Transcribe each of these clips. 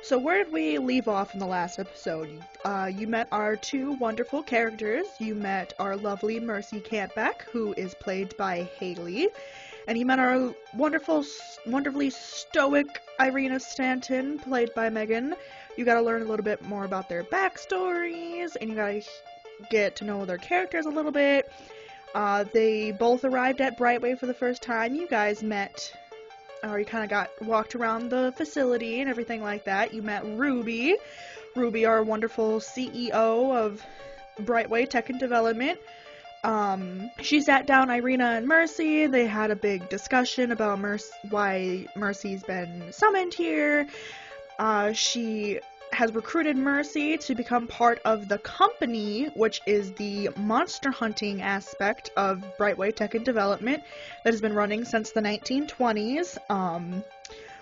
So where did we leave off in the last episode? You met our two wonderful characters. You met our lovely Mercy Campbak, who is played by Hailee, and you met our wonderfully stoic Irena Stanton, played by Megan. You got to learn a little bit more about their backstories, and you got to get to know their characters a little bit. They both arrived at Brightway for the first time. You guys met, or you kind of got walked around the facility and everything like that. You met Ruby. Ruby, our wonderful CEO of Brightway Tech and Development. She sat down Irena and Mercy. They had a big discussion about why Mercy's been summoned here. She has recruited Mercy to become part of the company, which is the monster hunting aspect of Brightway Tech and Development that has been running since the 1920s.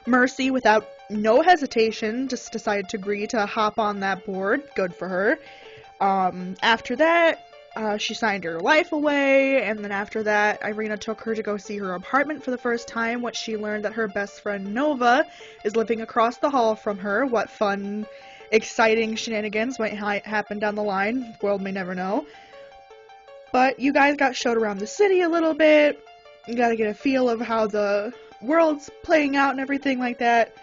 Mercy, without no hesitation, just decided to agree to hop on that board. Good for her. After that, she signed her life away, and then after that, Irena took her to go see her apartment for the first time, which she learned that her best friend Nova is living across the hall from her. What fun, exciting shenanigans might happen down the line. World may never know. But you guys got showed around the city a little bit. You got to get a feel of how the world's playing out and everything like that.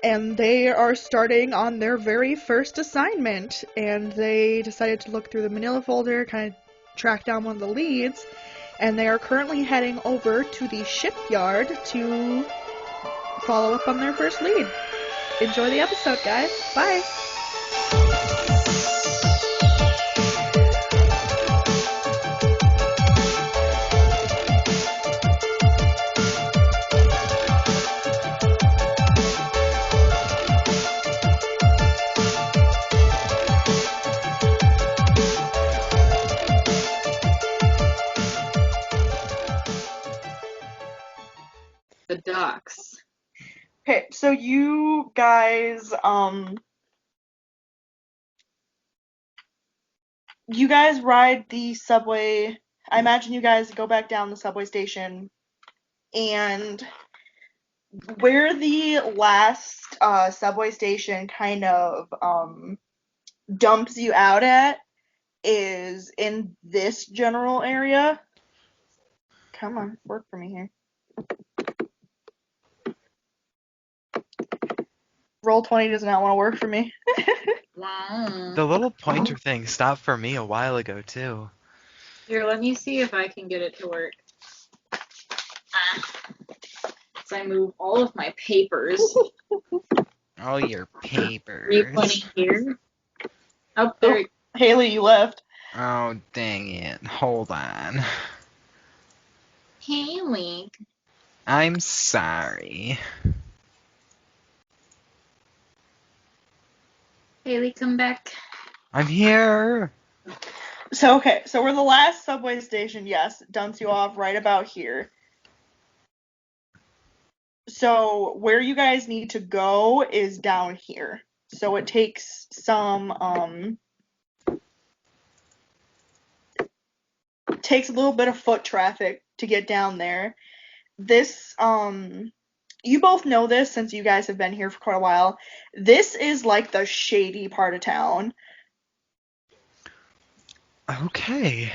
And they are starting on their very first assignment, and they decided to look through the manila folder, kind of track down one of the leads, and they are currently heading over to the shipyard to follow up on their first lead. Enjoy the episode, guys. Bye! The docks. Okay, so you guys, you guys ride the subway. I imagine you guys go back down the subway station, and where the last subway station kind of dumps you out at is in this general area. Come on, work for me here. Roll20 does not want to work for me. Wow. The little pointer thing stopped for me a while ago, too. Here, let me see if I can get it to work. So I move all of my papers. All your papers. 320 here. Oh, there. Hailee, you left. Oh, dang it. Hold on. Hailee. I'm sorry. Hailee, come back. I'm here. So, okay, so we're the last subway station, yes, dumps you off right about here. So, where you guys need to go is down here. So, it takes takes a little bit of foot traffic to get down there. This, you both know this since you guys have been here for quite a while. This is like the shady part of town. Okay.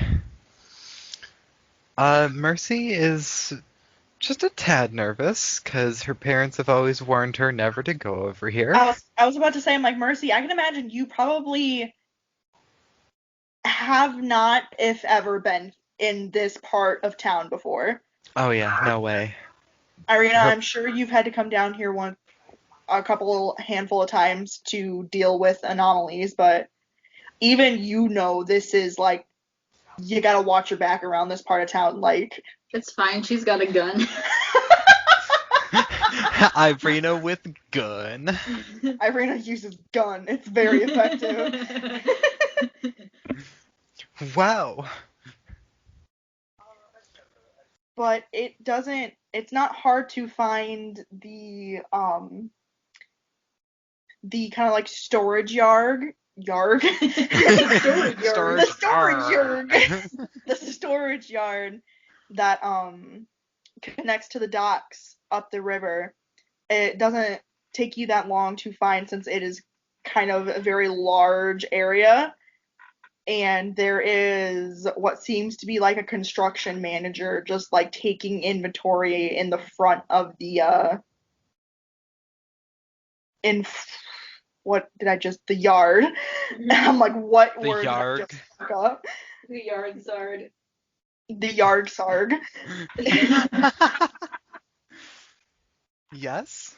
Mercy is just a tad nervous, because her parents have always warned her never to go over here. I was about to say, I'm like, Mercy, I can imagine you probably have not, if ever, been in this part of town before. Oh yeah, no way. Irena, I'm sure you've had to come down here a handful of times to deal with anomalies, but even you know this is like, you gotta watch your back around this part of town, like. It's fine, she's got a gun. Irena with gun. Irena uses gun. It's very effective. Wow. But it's not hard to find the kind of like storage yard. Storage The storage yard. yard. The storage yard that connects to the docks up the river. It doesn't take you that long to find since it is kind of a very large area. And there is what seems to be like a construction manager just like taking inventory in the front of the in what did I just the yard. I'm like, what The word did I yarg. just fuck up? The yard zard. The yard sarg. Yes.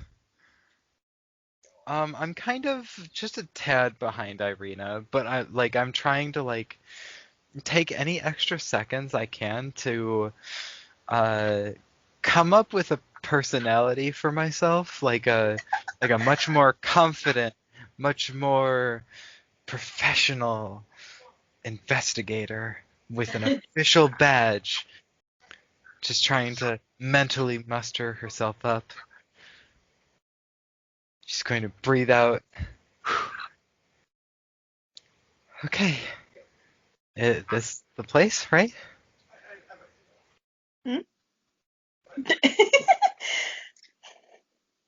I'm kind of just a tad behind Irina, but I'm trying to take any extra seconds I can to uh come up with a personality for myself, like a much more confident, much more professional investigator with an official badge, just trying to mentally muster herself up. She's going to breathe out. Okay. This the place, right? Hmm?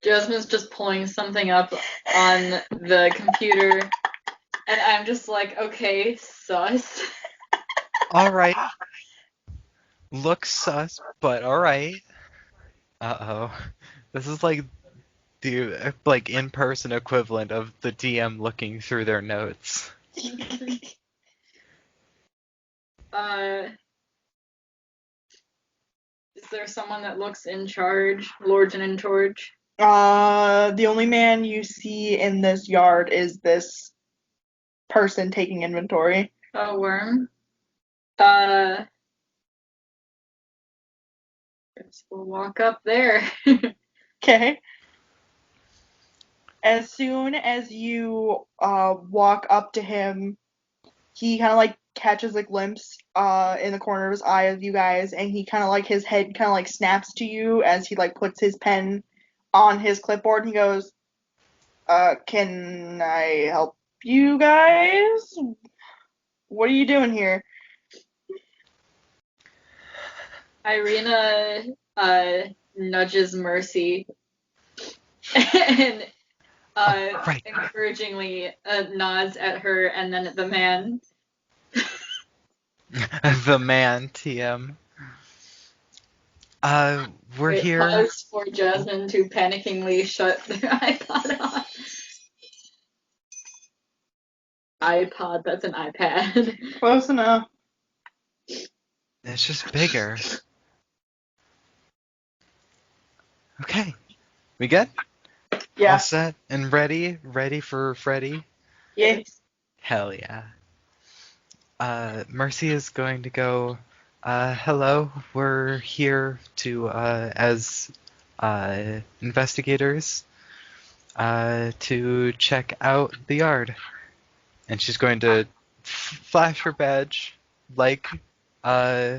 Jasmine's just pulling something up on the computer, and I'm just like, okay, sus. All right. Looks sus, but all right. Uh-oh. This is like the in-person equivalent of the DM looking through their notes. Is there someone that looks in charge, Lord and in charge? The only man you see in this yard is this person taking inventory. A worm? Guess we'll walk up there. Okay. As soon as you walk up to him, he kind of like catches a glimpse in the corner of his eye of you guys, and he kind of like his head kind of like snaps to you as he like puts his pen on his clipboard, and he goes, can I help you guys? What are you doing here? Irena nudges Mercy and Right. encouragingly nods at her and then at the man. The man, TM. We're Wait, here. pause for Jasmine to panickingly shut their iPod off. iPod, that's an iPad. Close enough. It's just bigger. Okay. We good? Yeah. All set and ready? Ready for Freddy? Yeah. Hell yeah. Mercy is going to go, hello, we're here to, as, investigators, to check out the yard. And she's going to flash her badge, uh,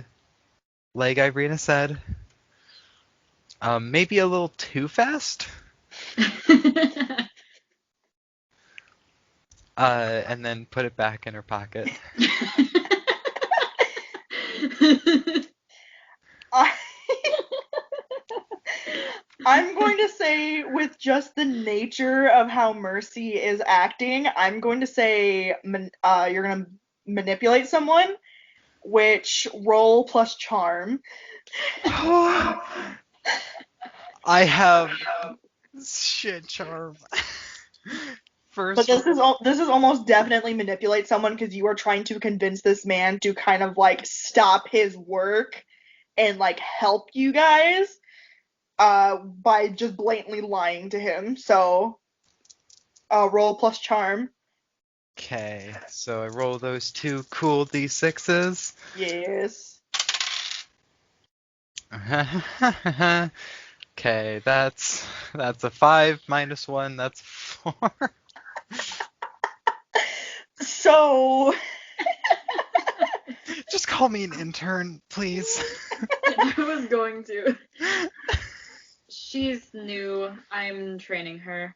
like Irina said. Maybe a little too fast. And then put it back in her pocket. I- I'm going to say, with just the nature of how Mercy is acting, I'm going to say you're going to manipulate someone, which roll plus charm. I have shit charm. But First this is almost definitely manipulate someone because you are trying to convince this man to kind of like stop his work and like help you guys by just blatantly lying to him. So roll plus charm. Okay, so I roll those two cool d6s. Yes. Okay, that's a 5 minus 1, that's 4. So Just call me an intern, please. I was going to. She's new. I'm training her.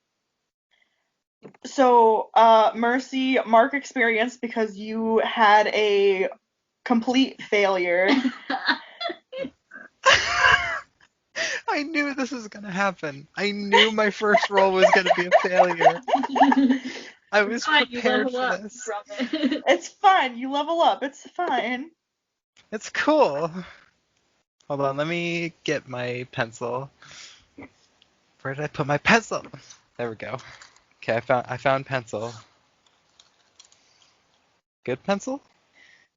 Mercy, mark experience because you had a complete failure. I knew this was gonna happen. I knew my first roll was gonna be a failure. I was Fine, you prepared level for up this. from it. It's fine. You level up. It's fine. It's cool. Hold on, let me get my pencil. Where did I put my pencil? There we go. Okay, I found pencil. Good pencil?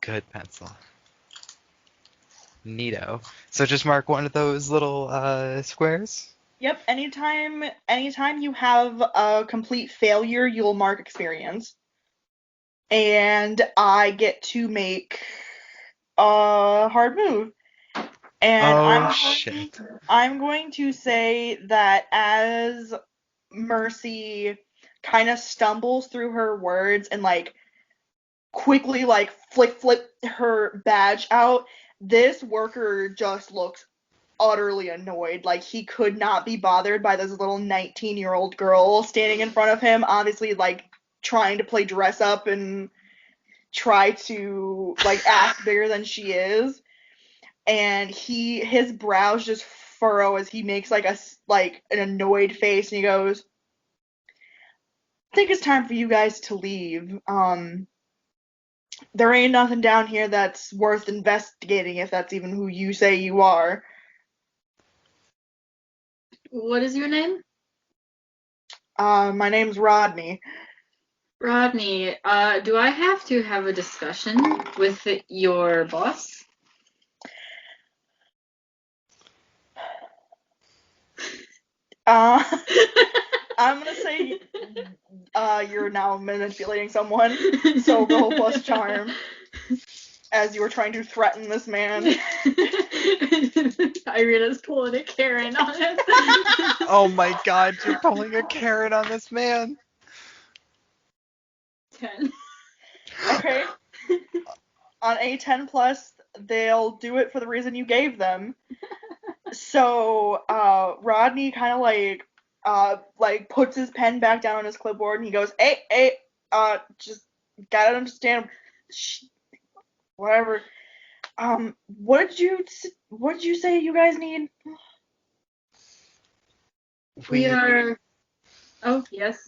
Good pencil. Neato. So just mark one of those little squares. Yep. Anytime you have a complete failure, you'll mark experience. And I get to make a hard move. And Oh shit. I'm going to say that as Mercy kind of stumbles through her words and like quickly like flip her badge out, this worker just looks utterly annoyed. Like he could not be bothered by this little 19-year-old girl standing in front of him, obviously like trying to play dress up and try to like act bigger than she is. And his brows just furrow as he makes like an annoyed face, and he goes, "I think it's time for you guys to leave. There ain't nothing down here that's worth investigating if that's even who you say you are." What is your name? My name's Rodney. Rodney, do I have to have a discussion with your boss? Uh, I'm gonna say you're now manipulating someone, so roll plus charm as you were trying to threaten this man. Irena's pulling a Karen on him. Oh my god, you're pulling a Karen on this man. 10. Okay. On a 10 plus, they'll do it for the reason you gave them. So, Rodney kind of like puts his pen back down on his clipboard and he goes, "Hey, just gotta understand, whatever. What did you say you guys need?" We We are. Oh, yes.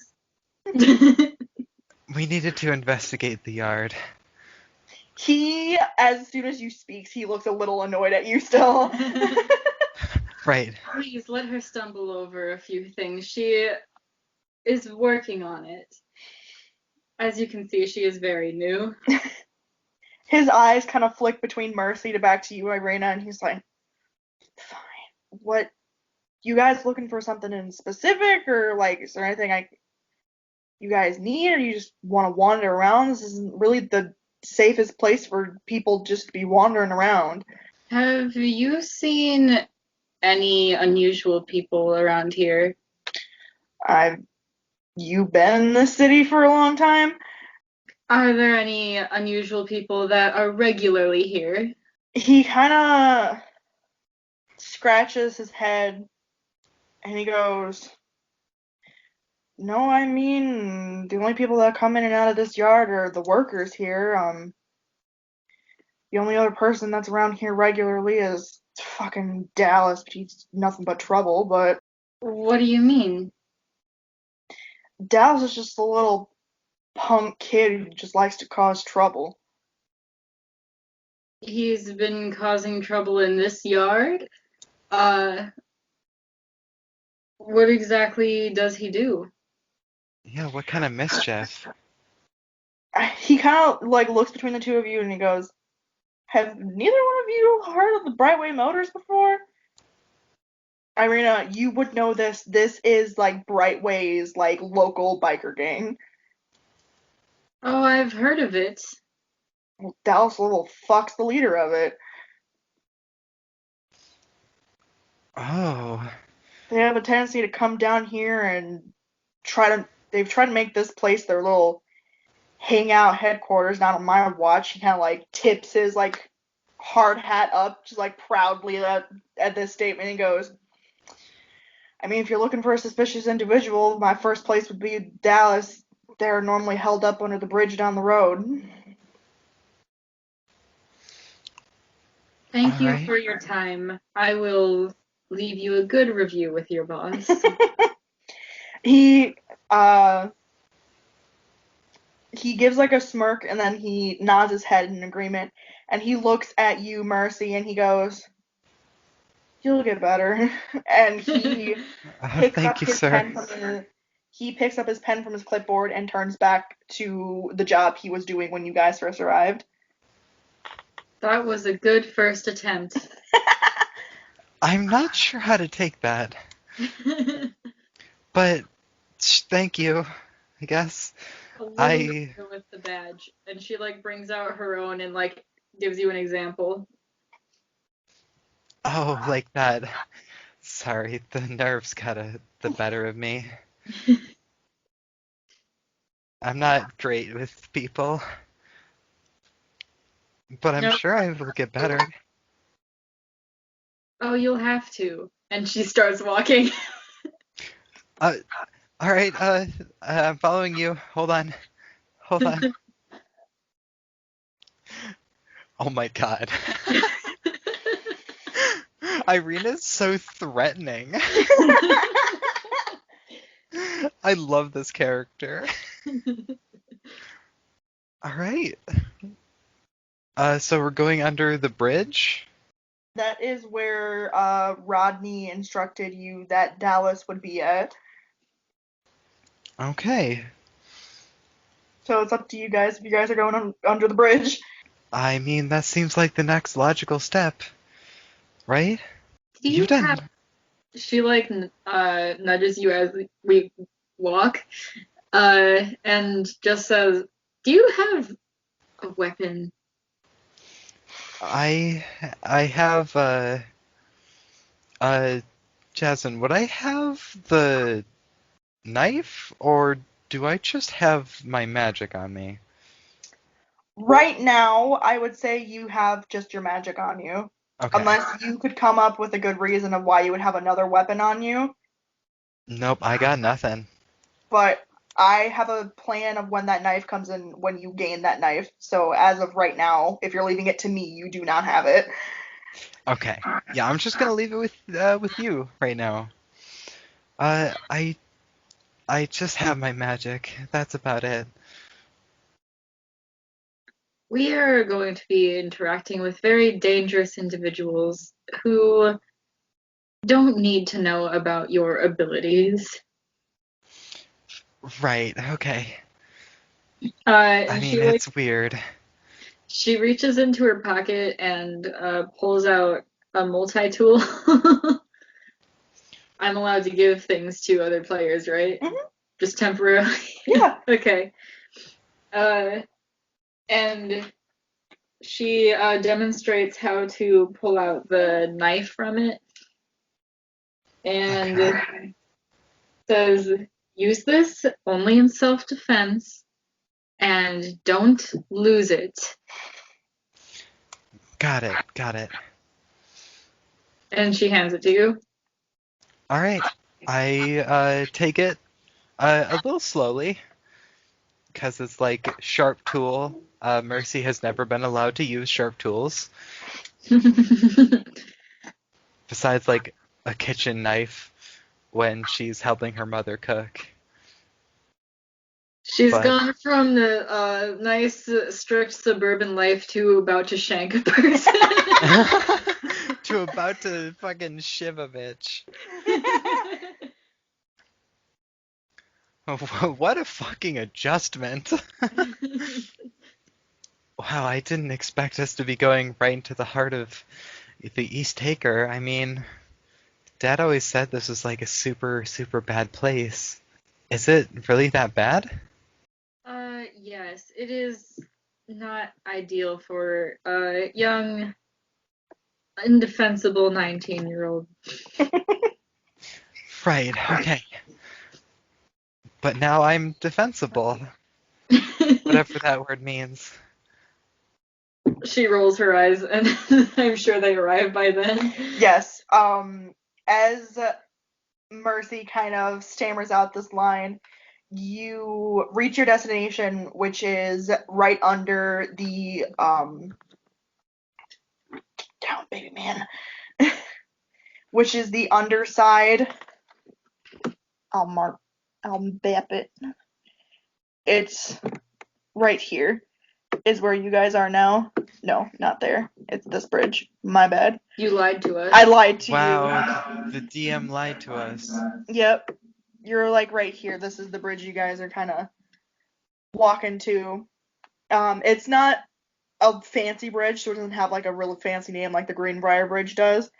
we needed to investigate the yard. He, as soon as you speak, he looks a little annoyed at you still. Right. Please let her stumble over a few things. She is working on it. As you can see, she is very new. His eyes kind of flick between Mercy to back to you, Irena, and he's like, "Fine. What? You guys looking for something in specific, or like, is there anything you guys need, or you just want to wander around? This isn't really the safest place for people just to be wandering around." Have you seen any unusual people around here? You been in this city for a long time? Are there any unusual people that are regularly here? He kind of scratches his head and he goes, "No, I mean, the only people that come in and out of this yard are the workers here. The only other person that's around here regularly is fucking Dallas, but he's nothing but trouble. But What do you mean? Dallas is just a little punk kid who just likes to cause trouble." He's been causing trouble in this yard? Uh, what exactly does he do? Yeah, what kind of mischief? He kind of like looks between the two of you and he goes, "Have neither one of you heard of the Brightway Motors before?" Irena, you would know this. This is like Brightway's like local biker gang. Oh, I've heard of it. Well, Dallas little fuck's the leader of it. Oh. They have a tendency to come down here and they've tried to make this place their little hangout headquarters. Not on my watch. He kind of like tips his like hard hat up, just like proudly at this statement. He goes, "I mean, if you're looking for a suspicious individual, my first place would be Dallas. They're normally held up under the bridge down the road." Thank All you right. for your time. I will leave you a good review with your boss. He gives like a smirk and then he nods his head in agreement and he looks at you, Mercy, and he goes, "You'll get better." And he picks up Thank you, his sir. pen from his clipboard and turns back to the job he was doing when you guys first arrived. That was a good first attempt. I'm not sure how to take that, but thank you, I guess. A little I bit with the badge, and she like brings out her own and like gives you an example. Oh, like that. Sorry, the nerves got the better of me. I'm not great with people, but I'm No, sure I will get better. oh, you'll have to. And she starts walking. Uh, all right, I'm following you. Hold on. Hold on. Oh my God. Irena's so threatening. I love this character. All right. So we're going under the bridge? That is where Rodney instructed you that Dallas would be at. Okay. So it's up to you guys if you guys are going under the bridge. I mean, that seems like the next logical step, right? Do You've you done. have? She like nudges you as we walk, and just says, "Do you have a weapon?" I have Jasmine, would I have the knife or do I just have my magic on me? Right now, I would say you have just your magic on you. Okay. Unless you could come up with a good reason of why you would have another weapon on you. Nope, I got nothing. But I have a plan of when that knife comes in when you gain that knife. So as of right now, if you're leaving it to me, you do not have it. Okay. Yeah, I'm just gonna leave it with you right now. Uh, I I just have my magic. That's about it. We are going to be interacting with very dangerous individuals who don't need to know about your abilities. Right. Okay. I And mean, it's weird. she reaches into her pocket and pulls out a multi-tool. I'm allowed to give things to other players, right? Mhm. Just temporarily. Yeah. Okay. And she demonstrates how to pull out the knife from it and Okay. says, use this only in self-defense and don't lose it. Got it. Got it. And she hands it to you. All right. I take it a little slowly because it's like sharp tool. Mercy has never been allowed to use sharp tools besides like a kitchen knife when she's helping her mother cook. She's But gone from the nice, strict suburban life to about to shank a person. to about to fucking shiv a bitch. What a fucking adjustment. Wow, I didn't expect us to be going right into the heart of the East Taker. I mean, Dad always said this was like a super, super bad place. Is it really that bad? Yes, it is not ideal for a young, indefensible 19-year-old. Right, okay. But now I'm defensible, whatever that word means. She rolls her eyes, and I'm sure they arrive by then. Yes. As Mercy kind of stammers out this line, you reach your destination, which is right under the down, baby man. which is the underside. I'll map it. It's right here is where you guys are now. No, not there. It's this bridge. My bad. You lied to us. I lied to Wow, the DM lied to us. you. Yep. You're like right here. This is the bridge you guys are kind of walking to. It's not a fancy bridge, so it doesn't have like a really fancy name like the Greenbrier Bridge does.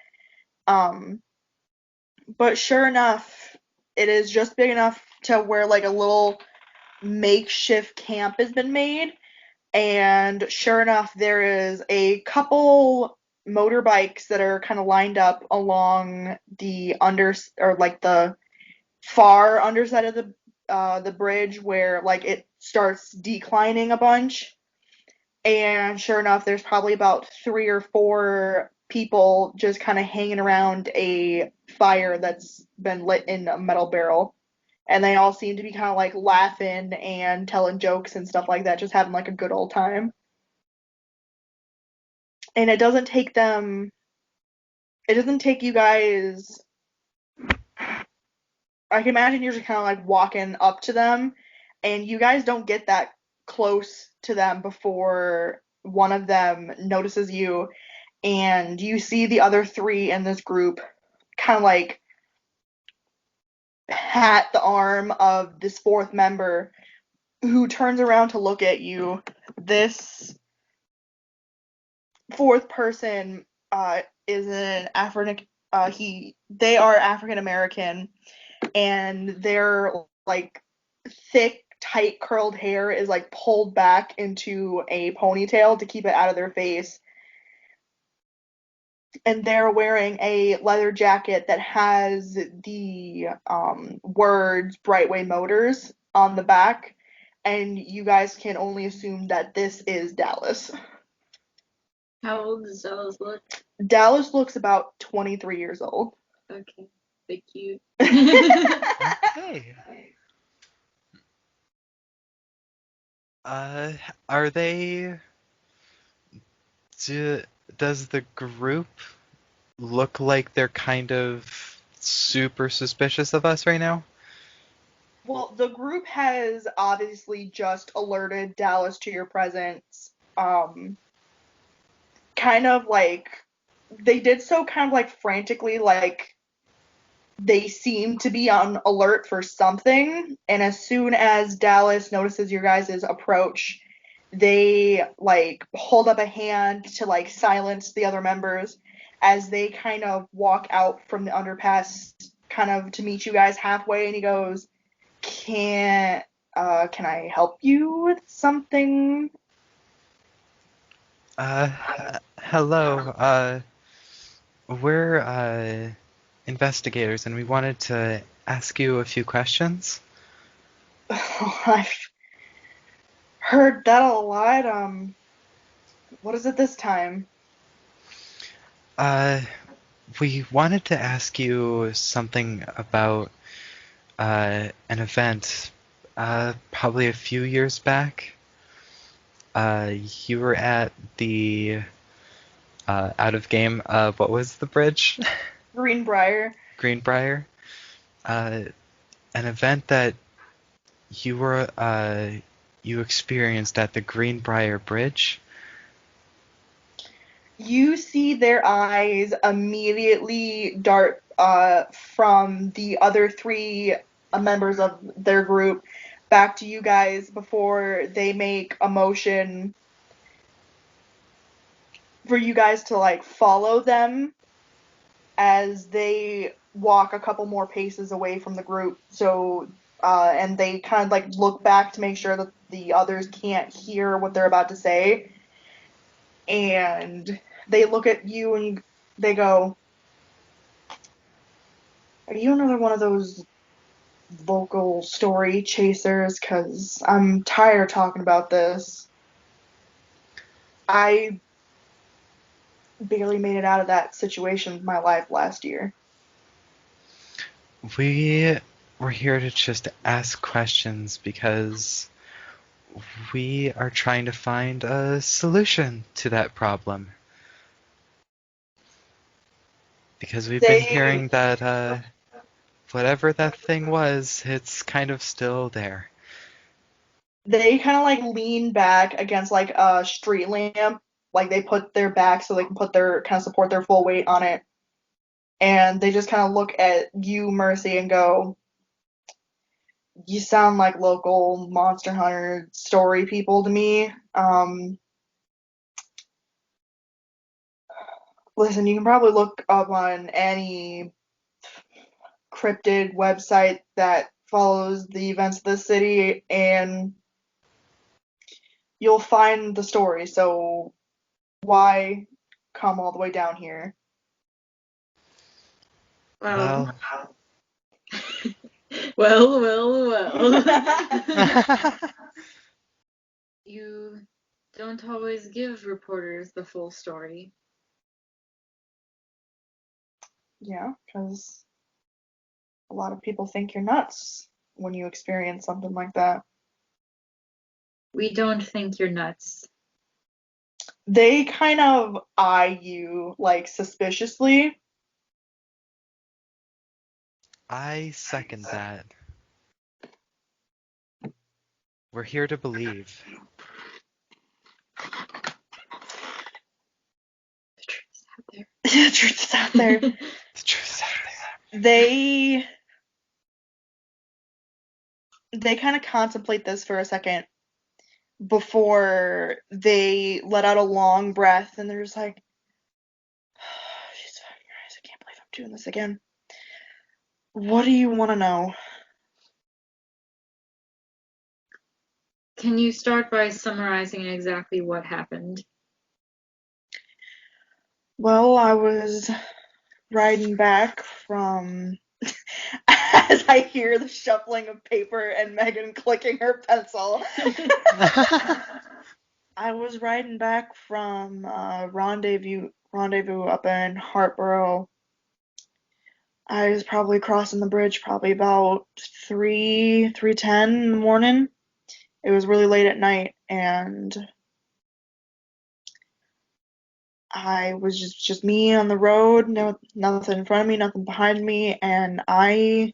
But sure enough, it is just big enough to where like a little makeshift camp has been made. And sure enough, there is a couple motorbikes that are kind of lined up along the the far underside of the bridge where like it starts declining a bunch. And sure enough, there's probably about 3 or 4 people just kind of hanging around a fire that's been lit in a metal barrel. And they all seem to be kind of like laughing and telling jokes and stuff like that, just having like a good old time. And it doesn't take you guys, I can imagine you're just kind of like walking up to them, and you guys don't get that close to them before one of them notices you, and you see the other 3 in this group kind of like pat the arm of this 4th member who turns around to look at you. This 4th person is an they are African American, and their like thick, tight curled hair is like pulled back into a ponytail to keep it out of their face. And they're wearing a leather jacket that has the words Brightway Motors on the back, and you guys can only assume that this is Dallas. How old does Dallas look? Dallas looks about 23 years old. Okay, thank you. Okay. Are they... Does the group look like they're kind of super suspicious of us right now? Well, the group has obviously just alerted Dallas to your presence. Kind of like they did so kind of like frantically, like they seem to be on alert for something. And as soon as Dallas notices your guys' approach, they like hold up a hand to like silence the other members as they kind of walk out from the underpass, kind of to meet you guys halfway. And he goes, can I help you with something? Hello. We're investigators, and we wanted to ask you a few questions. I've heard that a lot. What is it this time? We wanted to ask you something about an event probably a few years back. You were at the out of game. What was the bridge? Greenbrier. Greenbrier. An event that you experienced at the Greenbrier Bridge. You see their eyes immediately dart from the other 3 members of their group back to you guys before they make a motion for you guys to like follow them as they walk a couple more paces away from the group. So and they kind of like look back to make sure that the others can't hear what they're about to say. And they look at you and they go, "Are you another one of those vocal story chasers? Because I'm tired of talking about this. I barely made it out of that situation with my life last year." We were here to just ask questions because we are trying to find a solution to that problem. Because we've been They hearing that whatever that thing was, it's kind of still there. they kind of like lean back against like a street lamp. Like they put their back so they can put their kind of support their full weight on it. And they just kind of look at you, Mercy, and go, "You sound like local Monster Hunter story people to me. Listen, you can probably look up on any cryptid website that follows the events of the city, and you'll find the story. So why come all the way down here?" Well, Well, well. You don't always give reporters the full story. Yeah, because a lot of people think you're nuts when you experience something like that. We don't think you're nuts. They kind of eye you like suspiciously. I second that. We're here to believe. The truth is out there. The truth is out there. The truth is out there. They kind of contemplate this for a second before they let out a long breath, and they're just like, "She's fucking Christ, I can't believe I'm doing this again. What do you want to know?" Can you start by summarizing exactly what happened? Well, I was riding back from as I hear the shuffling of paper and Megan clicking her pencil. I was riding back from rendezvous up in Hartboro. I was probably crossing the bridge probably about 3:10 in the morning. It was really late at night, and I was just me on the road, no nothing in front of me, nothing behind me, and my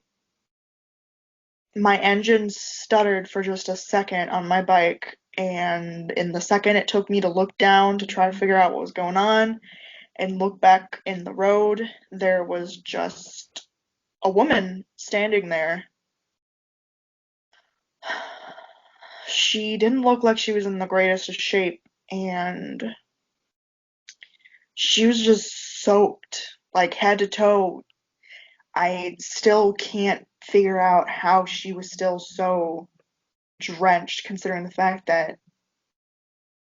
engine stuttered for just a second on my bike, and in the second it took me to look down to try to figure out what was going on and look back in the road, there was just a woman standing there. She didn't look like she was in the greatest of shape, and she was just soaked, like head to toe. I still can't figure out how she was still so drenched, considering the fact that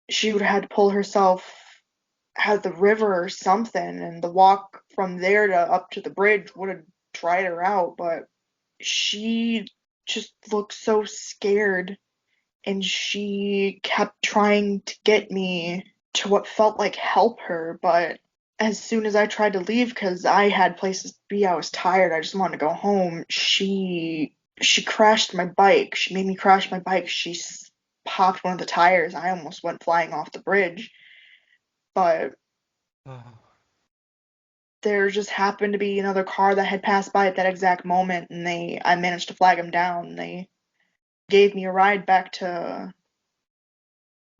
she would have had to pull herself out of the river or something, and the walk from there to up to the bridge would have dried her out, but she just looked so scared, and she kept trying to get me to what felt like help her, but as soon as I tried to leave because I had places to be, I was tired, I just wanted to go home, she crashed my bike. She made me crash my bike. She popped one of the tires. I almost went flying off the bridge, but Oh, there just happened to be another car that had passed by at that exact moment, and I managed to flag them down. They gave me a ride back to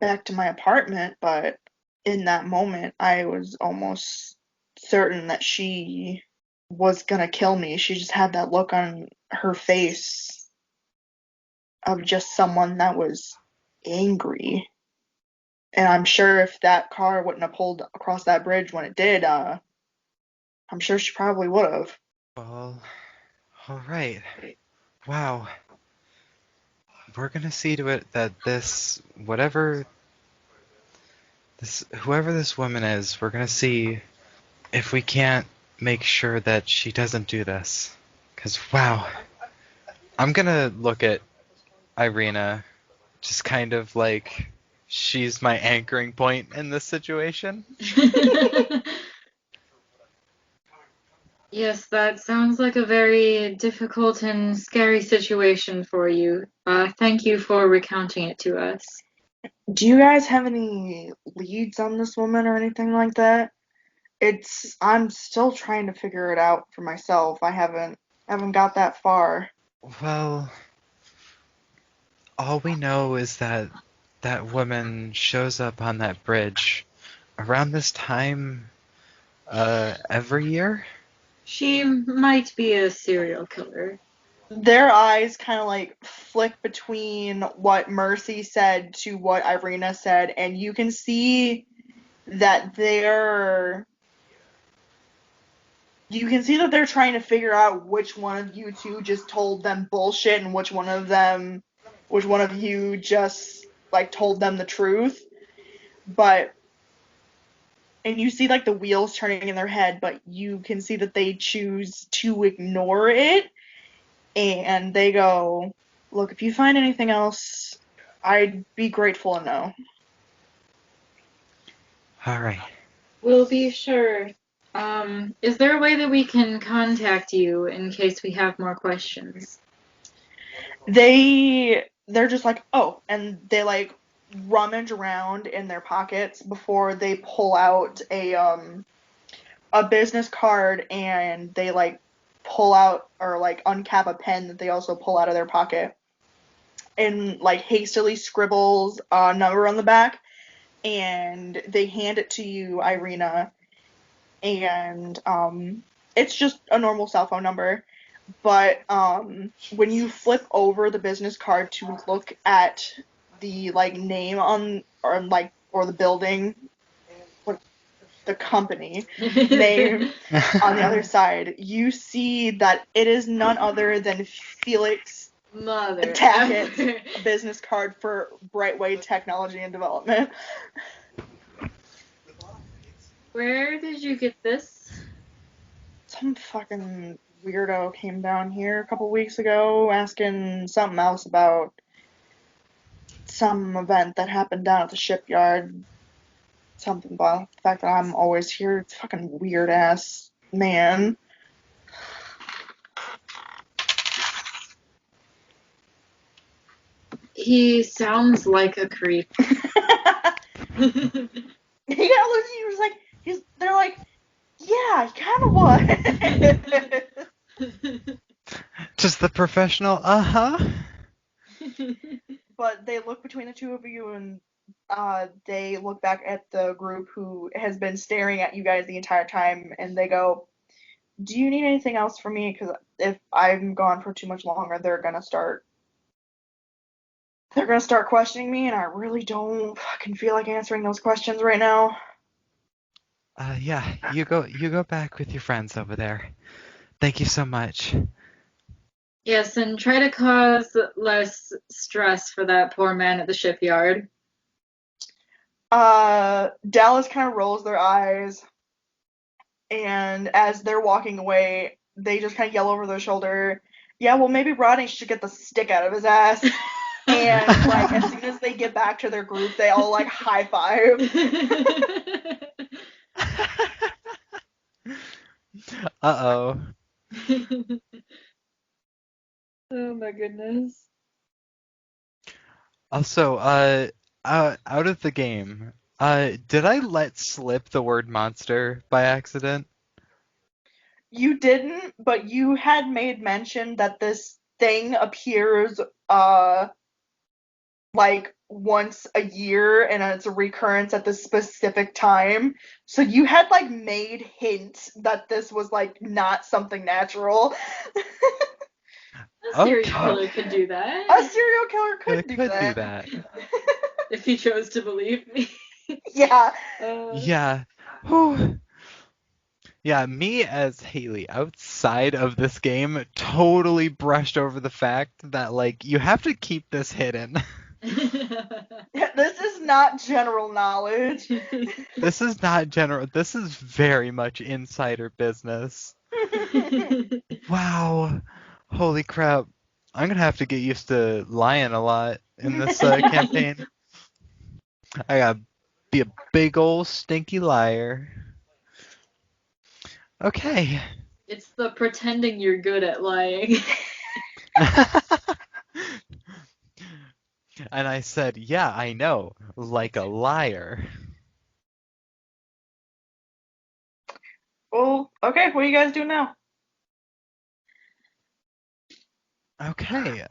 my apartment, but in that moment I was almost certain that she was gonna kill me. She just had that look on her face of just someone that was angry. And I'm sure if that car wouldn't have pulled across that bridge when it did, I'm sure she probably would have. well, all right. Wow. We're gonna see to it that whoever this woman is, we're gonna see if we can't make sure that she doesn't do this. 'Cause wow, I'm gonna look at Irina, just kind of like she's my anchoring point in this situation. Yes, that sounds like a very difficult and scary situation for you. Thank you for recounting it to us. Do you guys have any leads on this woman or anything like that? I'm still trying to figure it out for myself. I haven't got that far. Well, all we know is that that woman shows up on that bridge around this time every year. She might be a serial killer. Their eyes kind of like flick between what Mercy said to what Irina said, and you can see that they're trying to figure out which one of you two just told them bullshit and which one of you just like told them the truth. But and you see like the wheels turning in their head, but you can see that they choose to ignore it, and they go, "Look, if you find anything else, I'd be grateful to know." All right. We'll be sure. Is there a way that we can contact you in case we have more questions? They're just like, "Oh," and they like rummage around in their pockets before they pull out a business card, and they like pull out or like uncap a pen that they also pull out of their pocket, and like hastily scribbles a number on the back, and they hand it to you, Irina, and it's just a normal cell phone number. But when you flip over the business card to look at the like name on or the building, what the company name on the other side, you see that it is none other than Felix Mother. Tackett's business card for Brightway Technology and Development. Where did you get this? Some fucking weirdo came down here a couple weeks ago asking something else about some event that happened down at the shipyard. Something about the fact that I'm always here. It's fucking weird ass man. He sounds like a creep. He kind of looks at you, just like they're like, yeah, he kind of was. Just the professional, uh-huh. But they look between the two of you, and they look back at the group who has been staring at you guys the entire time, and they go, "Do you need anything else from me? Because if I'm gone for too much longer, they're gonna start questioning me, and I really don't fucking feel like answering those questions right now." Yeah, you go back with your friends over there. Thank you so much. Yes, and try to cause less stress for that poor man at the shipyard. Dallas kind of rolls their eyes, and as they're walking away, they just kind of yell over their shoulder, "Yeah, well, maybe Rodney should get the stick out of his ass." And like as soon as they get back to their group, they all like high five. Uh-oh. Oh my goodness. Also, out of the game, did I let slip the word monster by accident? You didn't, but you had made mention that this thing appears like once a year, and it's a recurrence at this specific time. So you had like made hints that this was like not something natural. A serial Okay. killer could do that. A serial killer I could do could do that. that. If he chose to believe me. Yeah. Yeah. Whew. Yeah, me as Hailee outside of this game totally brushed over the fact that like you have to keep this hidden. This is not general knowledge. This is not general. This is very much insider business. Wow. Holy crap. I'm gonna have to get used to lying a lot in this campaign. I gotta be a big old stinky liar. Okay. It's the pretending you're good at lying. And I said, yeah, I know, like a liar. Okay, what are you guys doing now? Okay,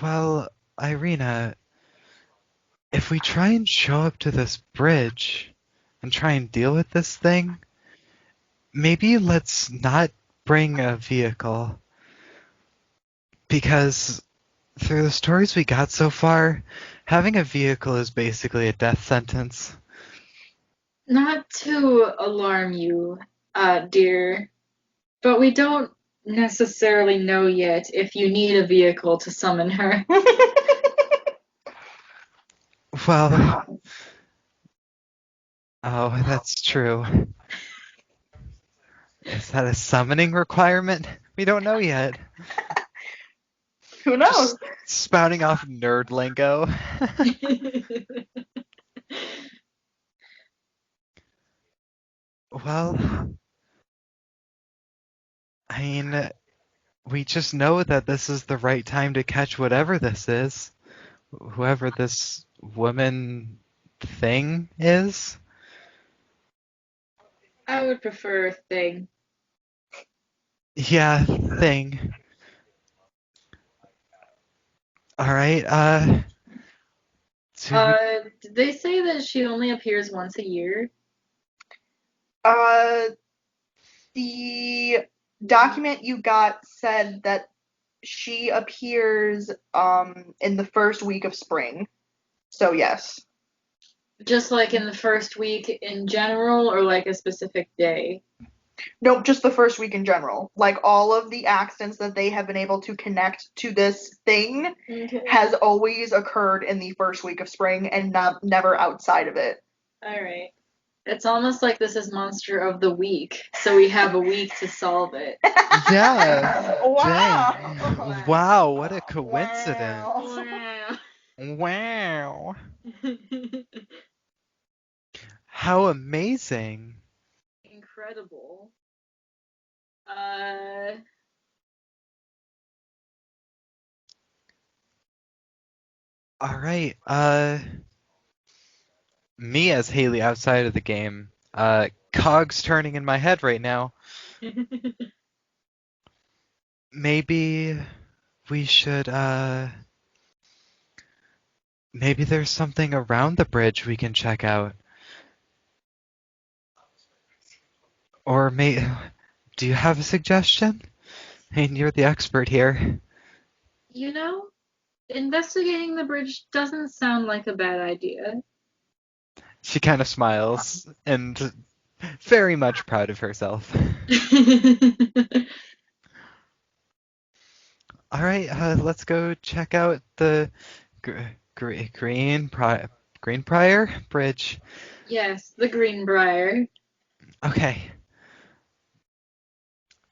well, Irina, if we try and show up to this bridge and try and deal with this thing, maybe let's not bring a vehicle. Because through the stories we got so far, having a vehicle is basically a death sentence. Not to alarm you, dear, but we don't necessarily know yet if you need a vehicle to summon her. Well, oh, that's true. Is that a summoning requirement? We don't know yet. Who knows? Just spouting off nerd lingo. Well, I mean, we just know that this is the right time to catch whatever this is. Whoever this woman thing is. I would prefer a thing. Yeah, thing. Alright, to, Did they say that she only appears once a year? Uh, the document you got said that she appears in the first week of spring. So yes. Just like in the first week in general, or like a specific day? Nope, just the first week in general. Like all of the accidents that they have been able to connect to this thing Okay. has always occurred in the first week of spring and never outside of it. Alright. It's almost like this is Monster of the Week, so we have a week to solve it. yeah, Wow. dang. Wow, what a coincidence. Wow. Wow. How amazing. Incredible. Uh, Alright, me as Hailee outside of the game, cogs turning in my head right now. Maybe we should, maybe there's something around the bridge we can check out. Or do you have a suggestion? I mean, you're the expert here. you know, investigating the bridge doesn't sound like a bad idea. She kind of smiles and very much proud of herself. All right, let's go check out the gr- Greenbrier Bridge. Yes, the Greenbrier. Okay.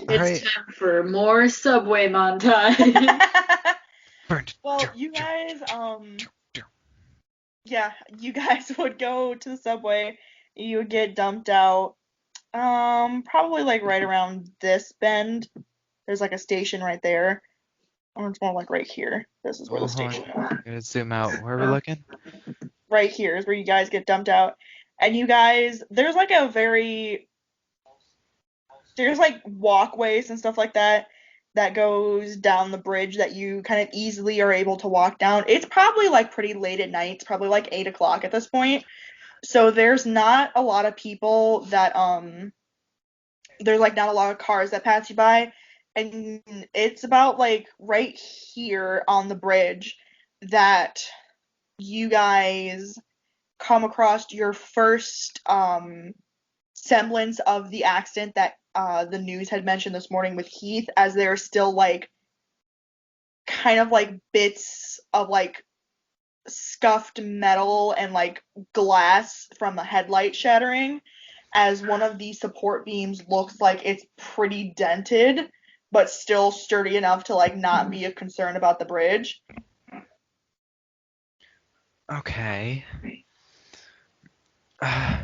All It's right. time for more subway montage. Well, you guys, yeah, you guys would go to the subway. You would get dumped out, probably like right around this bend. There's like a station right there. Or it's more like right here. This is where the Hold on. station is. I'm gonna zoom out. Where are we looking? Right here is where you guys get dumped out. And you guys, there's like walkways and stuff like that that goes down the bridge that you kind of easily are able to walk down. It's probably like pretty late at night. It's probably like 8 o'clock at this point. So there's not a lot of people that there's like not a lot of cars that pass you by. And it's about like right here on the bridge that you guys come across your first semblance of the accident that the news had mentioned this morning with Heath, as there's still like kind of like bits of like scuffed metal and like glass from the headlight shattering, as one of the support beams looks like it's pretty dented but still sturdy enough to like not be a concern about the bridge. Okay. Uh,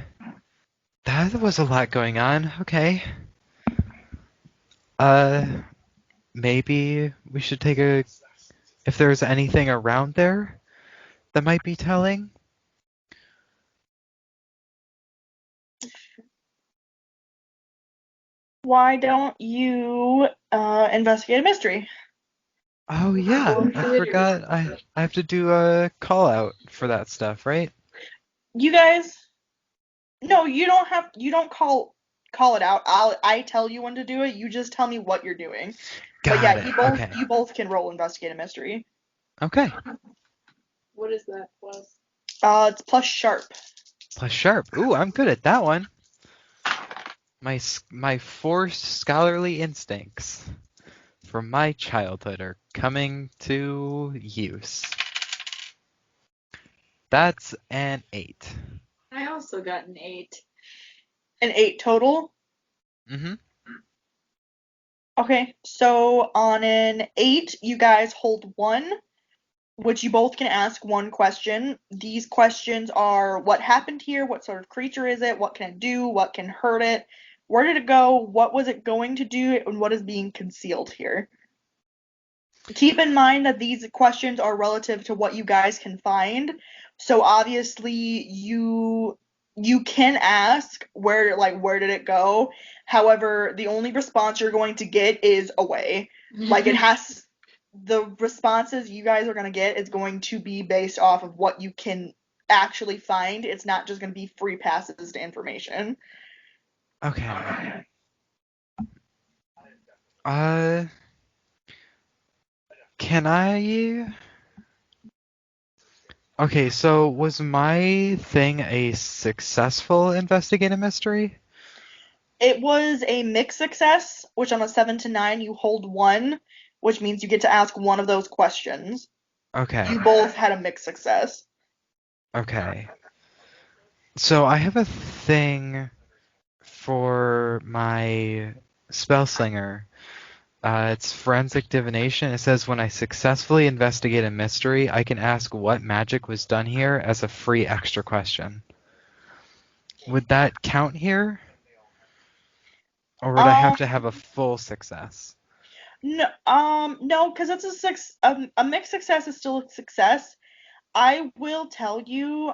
that was a lot going on. Okay. Uh, maybe we should take a. If there's anything around there that might be telling. why don't you investigate a mystery? Oh yeah, Well, I theaters. forgot. I have to do a call out for that stuff, right? You guys, no, you don't call it out. I tell you when to do it. You just tell me what you're doing. But Got yeah, it. Okay. you both can roll investigate a mystery. Okay. What is that plus? It's plus sharp. Plus sharp. Ooh, I'm good at that one. My four scholarly instincts from my childhood are coming to use. That's an 8. I also got an 8. An 8 total. Mm-hmm. Okay, so on an 8, you guys hold 1, which you both can ask one question. These questions are what happened here, what sort of creature is it, what can it do, what can hurt it, where did it go, what was it going to do, and what is being concealed here. Keep in mind that these questions are relative to what you guys can find. So obviously you can ask where did it go? However, the only response you're going to get is away. Like it has the responses you guys are going to get is going to be based off of what you can actually find. It's not just going to be free passes to information. Okay. Uh, can I? Okay, so was my thing a successful investigative mystery? It was a mixed success, which on a 7 to 9 you hold 1, which means you get to ask one of those questions. You Okay. both had a mixed success. Okay. So I have a thing for my spell slinger. It's forensic divination. It says when I successfully investigate a mystery, I can ask what magic was done here as a free extra question. Would that count here? Or would I have to have Um, a full success? no, no, because it's a mixed success is still a success. I will tell you,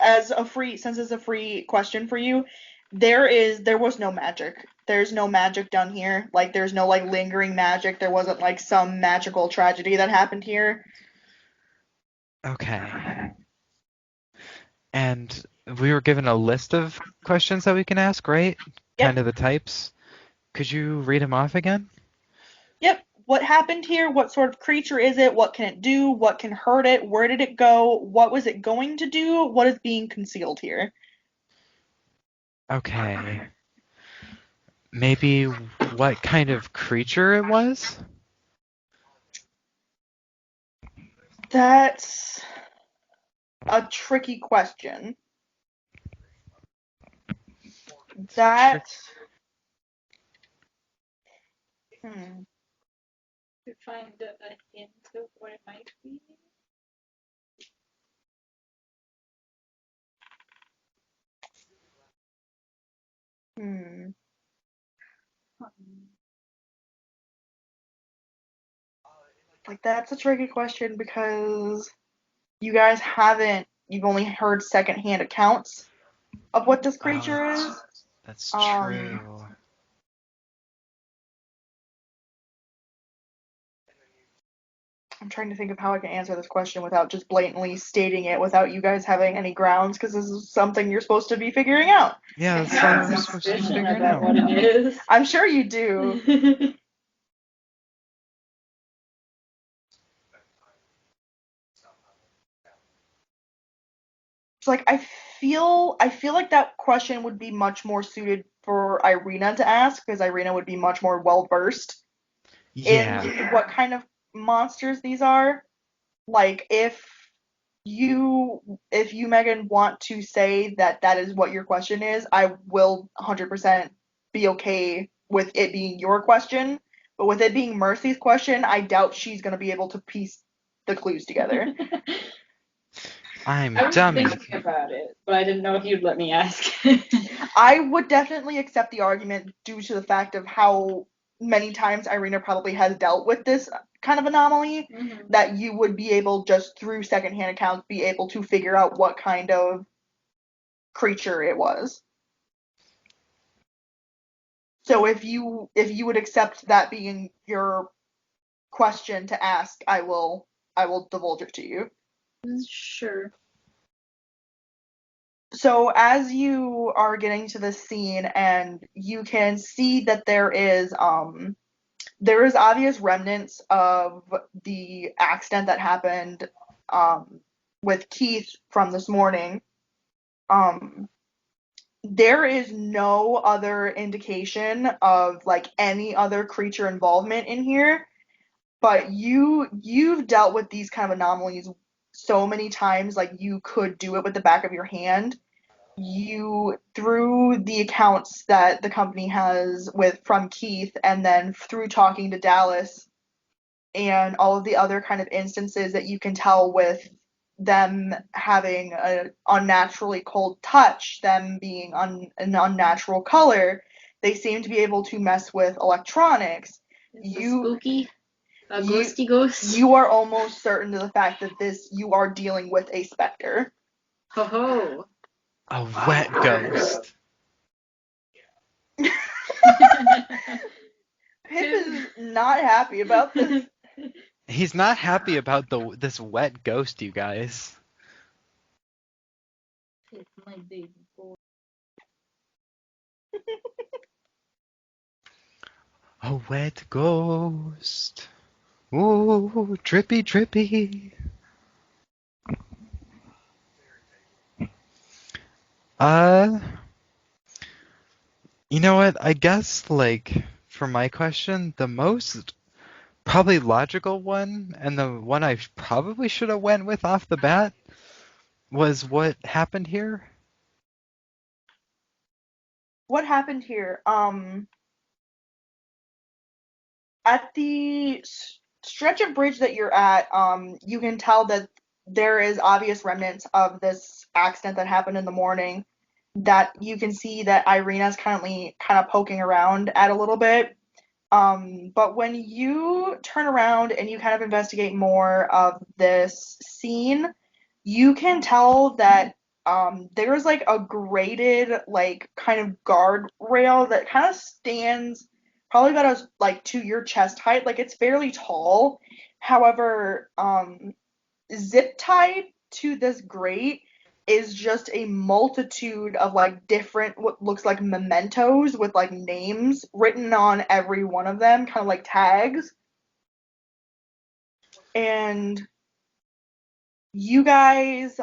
since it's a free question for you, there was no magic. There's no magic done here. Like, there's no, like, lingering magic. There wasn't, like, some magical tragedy that happened here. Okay. And we were given a list of questions that we can ask, right? Yep. Kind of the types. Could you read them off again? Yep. What happened here? What sort of creature is it? What can it do? What can hurt it? Where did it go? What was it going to do? What is being concealed here? Okay. Maybe what kind of creature it was? That's a tricky question. It's a trick. That hmm, To find a hint of what it might be. hmm. Like that's a tricky question because you've only heard secondhand accounts of what this Oh, creature is. that's Um, true. I'm trying to think of how I can answer this question without just blatantly stating it without you guys having any grounds because this is something you're supposed to be figuring out. Yeah, I that's what have we're a supposed to be suspicion figuring about out. what it is. I'm sure you do. It's like I feel like that question would be much more suited for Irina to ask because Irina would be much more well versed in Yeah. what kind of monsters these are. Like if you Megan want to say that that is what your question is, I will 100% be okay with it being your question. But with it being Mercy's question, I doubt she's going to be able to piece the clues together. I'm I was dummy. thinking about it, but I didn't know if you'd let me ask. I would definitely accept the argument due to the fact of how many times Irina probably has dealt with this kind of anomaly Mhm. that you would be able just through secondhand accounts be able to figure out what kind of creature it was. So if you would accept that being your question to ask, I will divulge it to you. Sure. So as you are getting to this scene and you can see that there is obvious remnants of the accident that happened with Keith from this morning. Um, there is no other indication of like any other creature involvement in here, but you've dealt with these kind of anomalies so many times, like you could do it with the back of your hand. You through the accounts that the company has with from Keith and then through talking to Dallas and all of the other kind of instances that you can tell with them having an unnaturally cold touch, them being an unnatural color, they seem to be able to mess with electronics. It's You spooky. A you ghosty ghost. you are almost certain to the fact that you are dealing with a specter. Ho ho. A wet ghost. Pip is not happy about this. He's not happy about this wet ghost, you guys. It's my baby boy. A wet ghost. Ooh, drippy, drippy. Uh, you know what? I guess, like, for my question, the most probably logical one, and the one I probably should have went with off the bat, was what happened here. What happened here? At the stretch of bridge that you're at, you can tell that there is obvious remnants of this accident that happened in the morning. That you can see that Irina's currently kind of poking around at a little bit. But when you turn around and you kind of investigate more of this scene, you can tell that there's like a graded like kind of guardrail that kind of stands probably about as like to your chest height. Like it's fairly tall. However, zip tied to this grate is just a multitude of like different what looks like mementos with like names written on every one of them, kind of like tags. And you guys,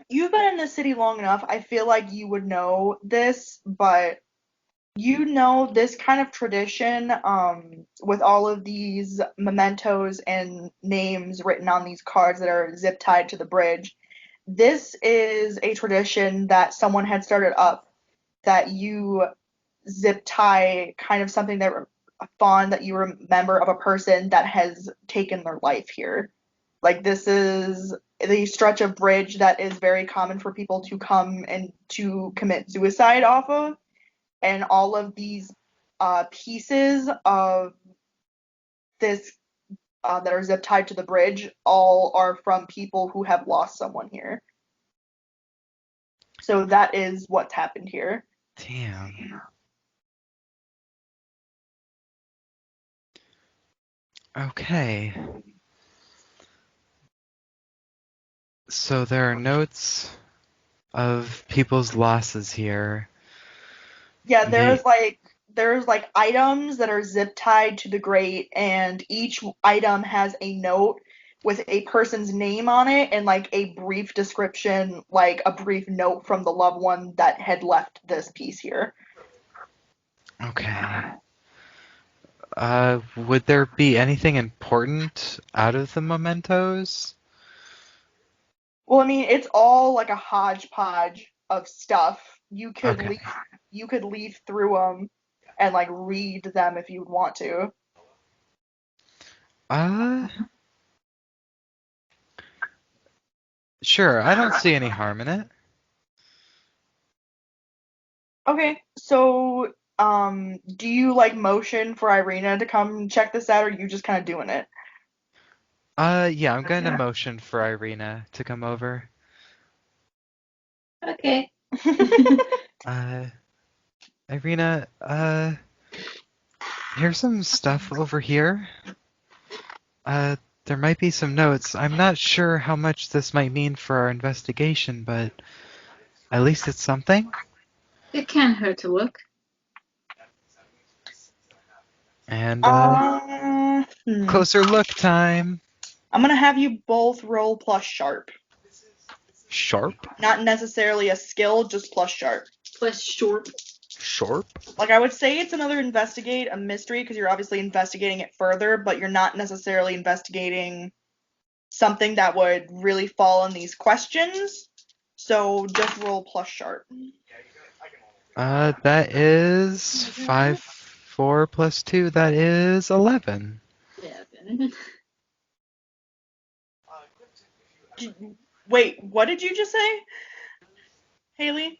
you've been in the city long enough. I feel like you would know this, but you know this kind of tradition with all of these mementos and names written on these cards that are zip tied to the bridge. This is a tradition that someone had started up that you zip tie kind of something that a fond that you remember of a person that has taken their life here. Like this is the stretch of bridge that is very common for people to come and to commit suicide off of, and all of these pieces of this that are zip tied to the bridge all are from people who have lost someone here. So that is what's happened here. Damn. Okay. So there are notes of people's losses here. Yeah, May there's like items that are zip tied to the grate, and each item has a note with a person's name on it and like a brief description, like a brief note from the loved one that had left this piece here. Okay. Would there be anything important out of the mementos? Well, I mean, it's all like a hodgepodge of stuff. Okay. You could leaf through them and like read them if you'd want to. Uh, sure. I don't see any harm in it. Okay, so do you like motion for Irina to come check this out, or are you just kind of doing it? Yeah, I'm going to motion for Irina to come over. Okay. Irena, here's some stuff over here. There might be some notes. I'm not sure how much this might mean for our investigation, but at least it's something. It can't hurt to look. And, Hmm. closer look time. I'm gonna have you both roll plus sharp. Sharp? Not necessarily a skill, just plus sharp. Plus short. Sharp? Like, I would say it's another investigate, a mystery, because you're obviously investigating it further, but you're not necessarily investigating something that would really fall in these questions. So just roll plus sharp. That is 5, 4 plus 2. That is 11. 11. Wait, what did you just say, Hailee?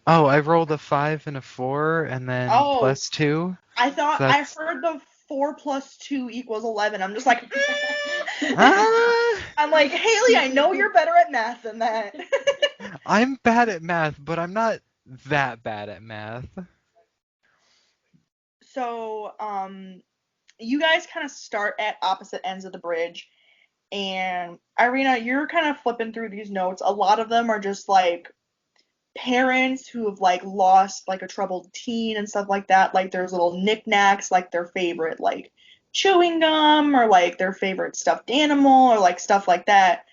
Oh, I rolled a 5 and a 4, and then Oh, plus 2. I thought So I that's... heard the 4 plus 2 equals 11. I'm just like, Ah! I'm like, Hailee, I know you're better at math than that. I'm bad at math, but I'm not that bad at math. So, you guys kind of start at opposite ends of the bridge, and Irina, you're kind of flipping through these notes. A lot of them are just like parents who have like lost like a troubled teen and stuff like that. Like there's little knickknacks, like their favorite like chewing gum or like their favorite stuffed animal or like stuff like that.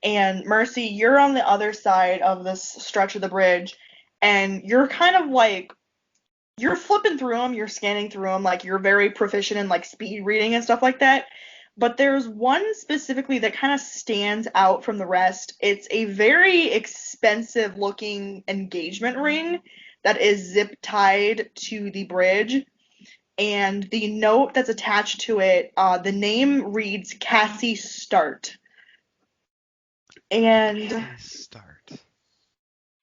And Mercy, you're on the other side of this stretch of the bridge, and you're kind of like you're flipping through them, you're scanning through them, like you're very proficient in like speed reading and stuff like that. But there's one specifically that kind of stands out from the rest. It's a very expensive looking engagement ring that is zip tied to the bridge. And the note that's attached to it, the name reads Cassie Start. And Okay, start.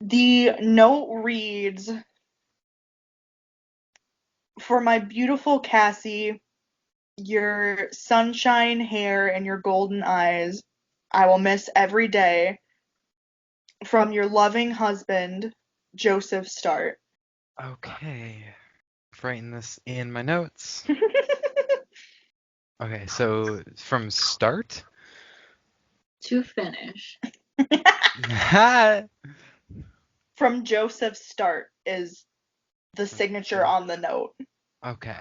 the note reads, "For my beautiful Cassie, your sunshine hair and your golden eyes, I will miss every day. From your loving husband, Joseph Start." Okay. Writing this in my notes. Okay, so from start? To finish. From Joseph Start is the signature on the note. Okay.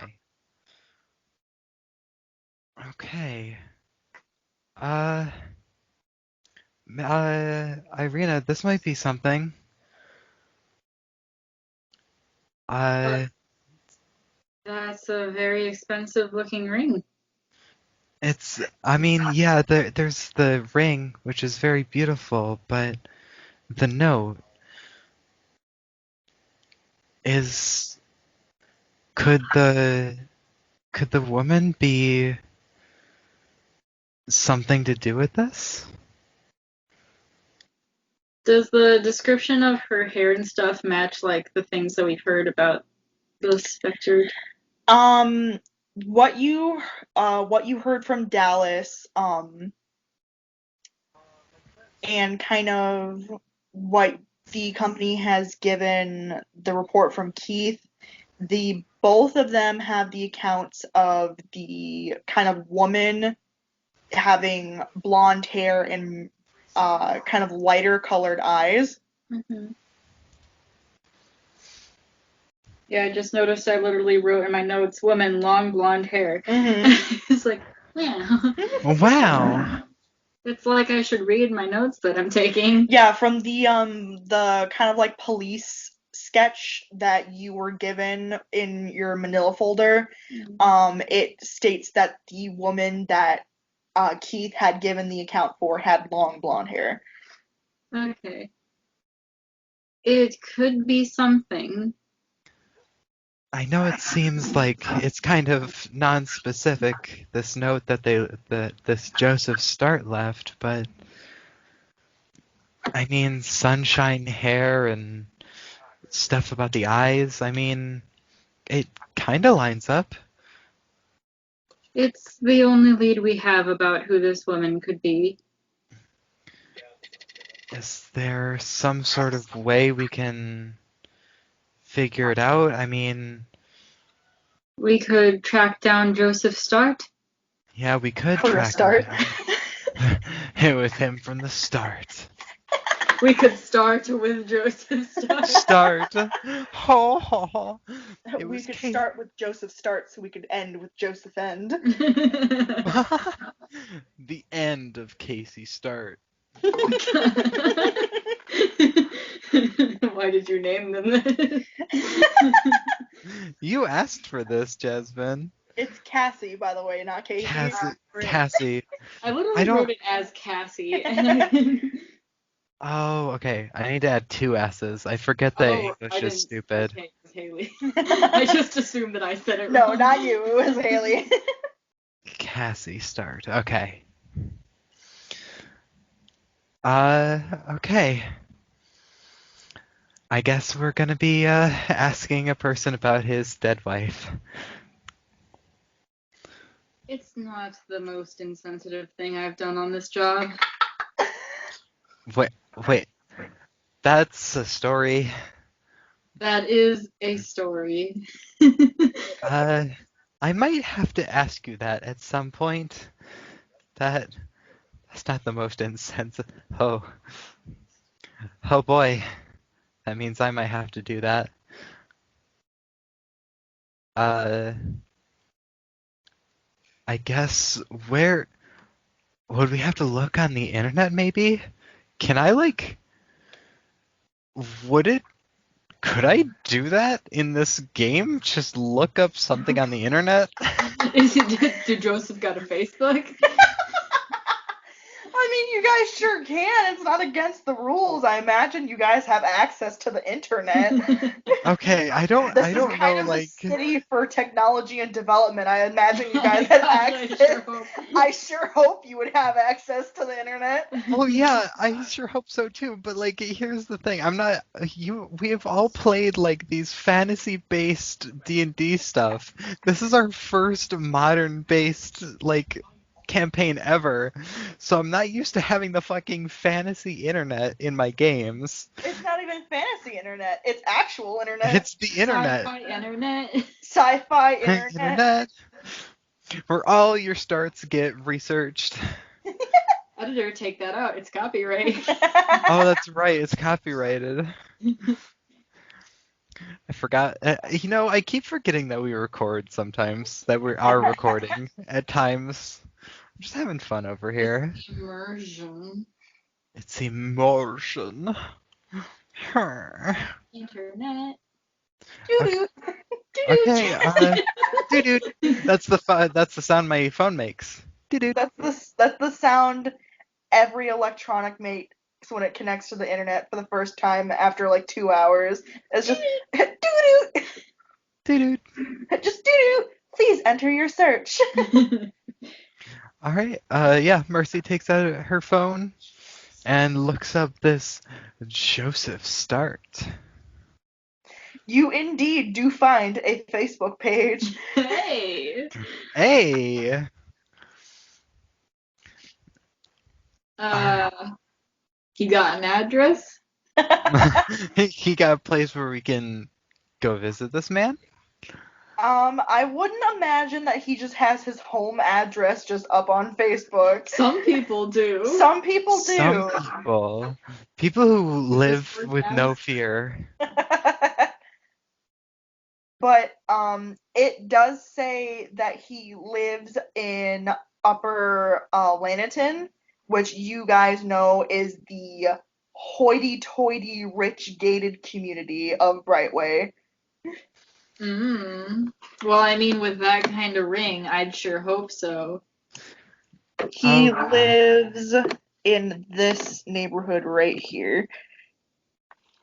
Okay. Uh, Irina, this might be something. Uh, That's a very expensive looking ring. I mean, yeah, there's the ring, which is very beautiful, but the note is, could the woman be something to do with this? Does the description of her hair and stuff match like the things that we've heard about the specter? Um, what you what you heard from Dallas, and kind of what the company has given the report from Keith, the both of them have the accounts of the kind of woman having blonde hair and kind of lighter colored eyes. Mm-hmm. Yeah, I just noticed I literally wrote in my notes, woman, long blonde hair. Mm-hmm. It's like, yeah. Wow. It's like I should read my notes that I'm taking. Yeah, from the kind of like police sketch that you were given in your manila folder, it states that the woman that Keith had given the account for had long blonde hair. Okay. It could be something. I know it seems like it's kind of non-specific, this note that this Joseph Start left, but I mean, sunshine hair and stuff about the eyes, I mean, it kind of lines up. It's the only lead we have about who this woman could be. Is there some sort of way we can figure it out? I mean, We could track down Joseph Start. yeah, we could For a track start. him down. With him from the start. We could start with Joseph Start. Start. Ho ho ho. It We was could Kate. start with Joseph Start so we could end with Joseph End. The end of Casey Start. Why did you name them this? You asked for this, Jasmine. It's Cassie, by the way, not Casey. Cassie. I I literally don't- wrote it as Cassie. And Oh, okay. I need to add 2 S's. I forget that I English didn't. is stupid. Okay, it was Hailee. I just assumed that I said it No, wrong. not you. It was Hailee. Cassie Start. Okay. Okay. I guess we're gonna be asking a person about his dead wife. It's not the most insensitive thing I've done on this job. Wait. That's a story. That is a story. I might have to ask you that at some point. That's not the most insensitive. Oh boy. That means I might have to do that. I guess where would we have to look on the internet maybe? Can I could I do that in this game? Just look up something on the internet? Did Joseph got a Facebook? I mean, you guys sure can. It's not against the rules. I imagine you guys have access to the internet. Okay, I don't This is know kind of the city for technology and development. I imagine you guys have access. I sure hope you would have access to the internet. Well, yeah, I sure hope so too, but here's the thing. We have all played these fantasy-based D&D stuff. This is our first modern-based campaign ever. So I'm not used to having the fucking fantasy internet in my games. It's not even fantasy internet. It's actual internet. It's the internet. Sci-fi internet. Sci-fi internet. Internet. Where all your starts get researched. Editor, take that out. It's copyright. Oh, that's right. It's copyrighted. I forgot. I keep forgetting that we record sometimes. That we are recording at times. I'm just having fun over here. Immersion. It's immersion. Internet. Doo-doo. Okay. Doo-doo. That's the sound my phone makes. Doo-doo. That's the sound every electronic makes when it connects to the internet for the first time after 2 hours. It's just doo-doo. Doo-doo. Just doo-doo. Please enter your search. All right. Yeah. Mercy takes out her phone and looks up this Joseph Start. You indeed do find a Facebook page. Hey. Hey. He got an address? He got a place where we can go visit this man? I wouldn't imagine that he just has his home address just up on Facebook. Some people do. Some people do. Some people. People who live work with out. no fear. But it does say that he lives in Upper Laniton, which you guys know is the hoity-toity rich gated community of Brightway. Well, I mean, with that kind of ring, I'd sure hope so. He lives in this neighborhood right here.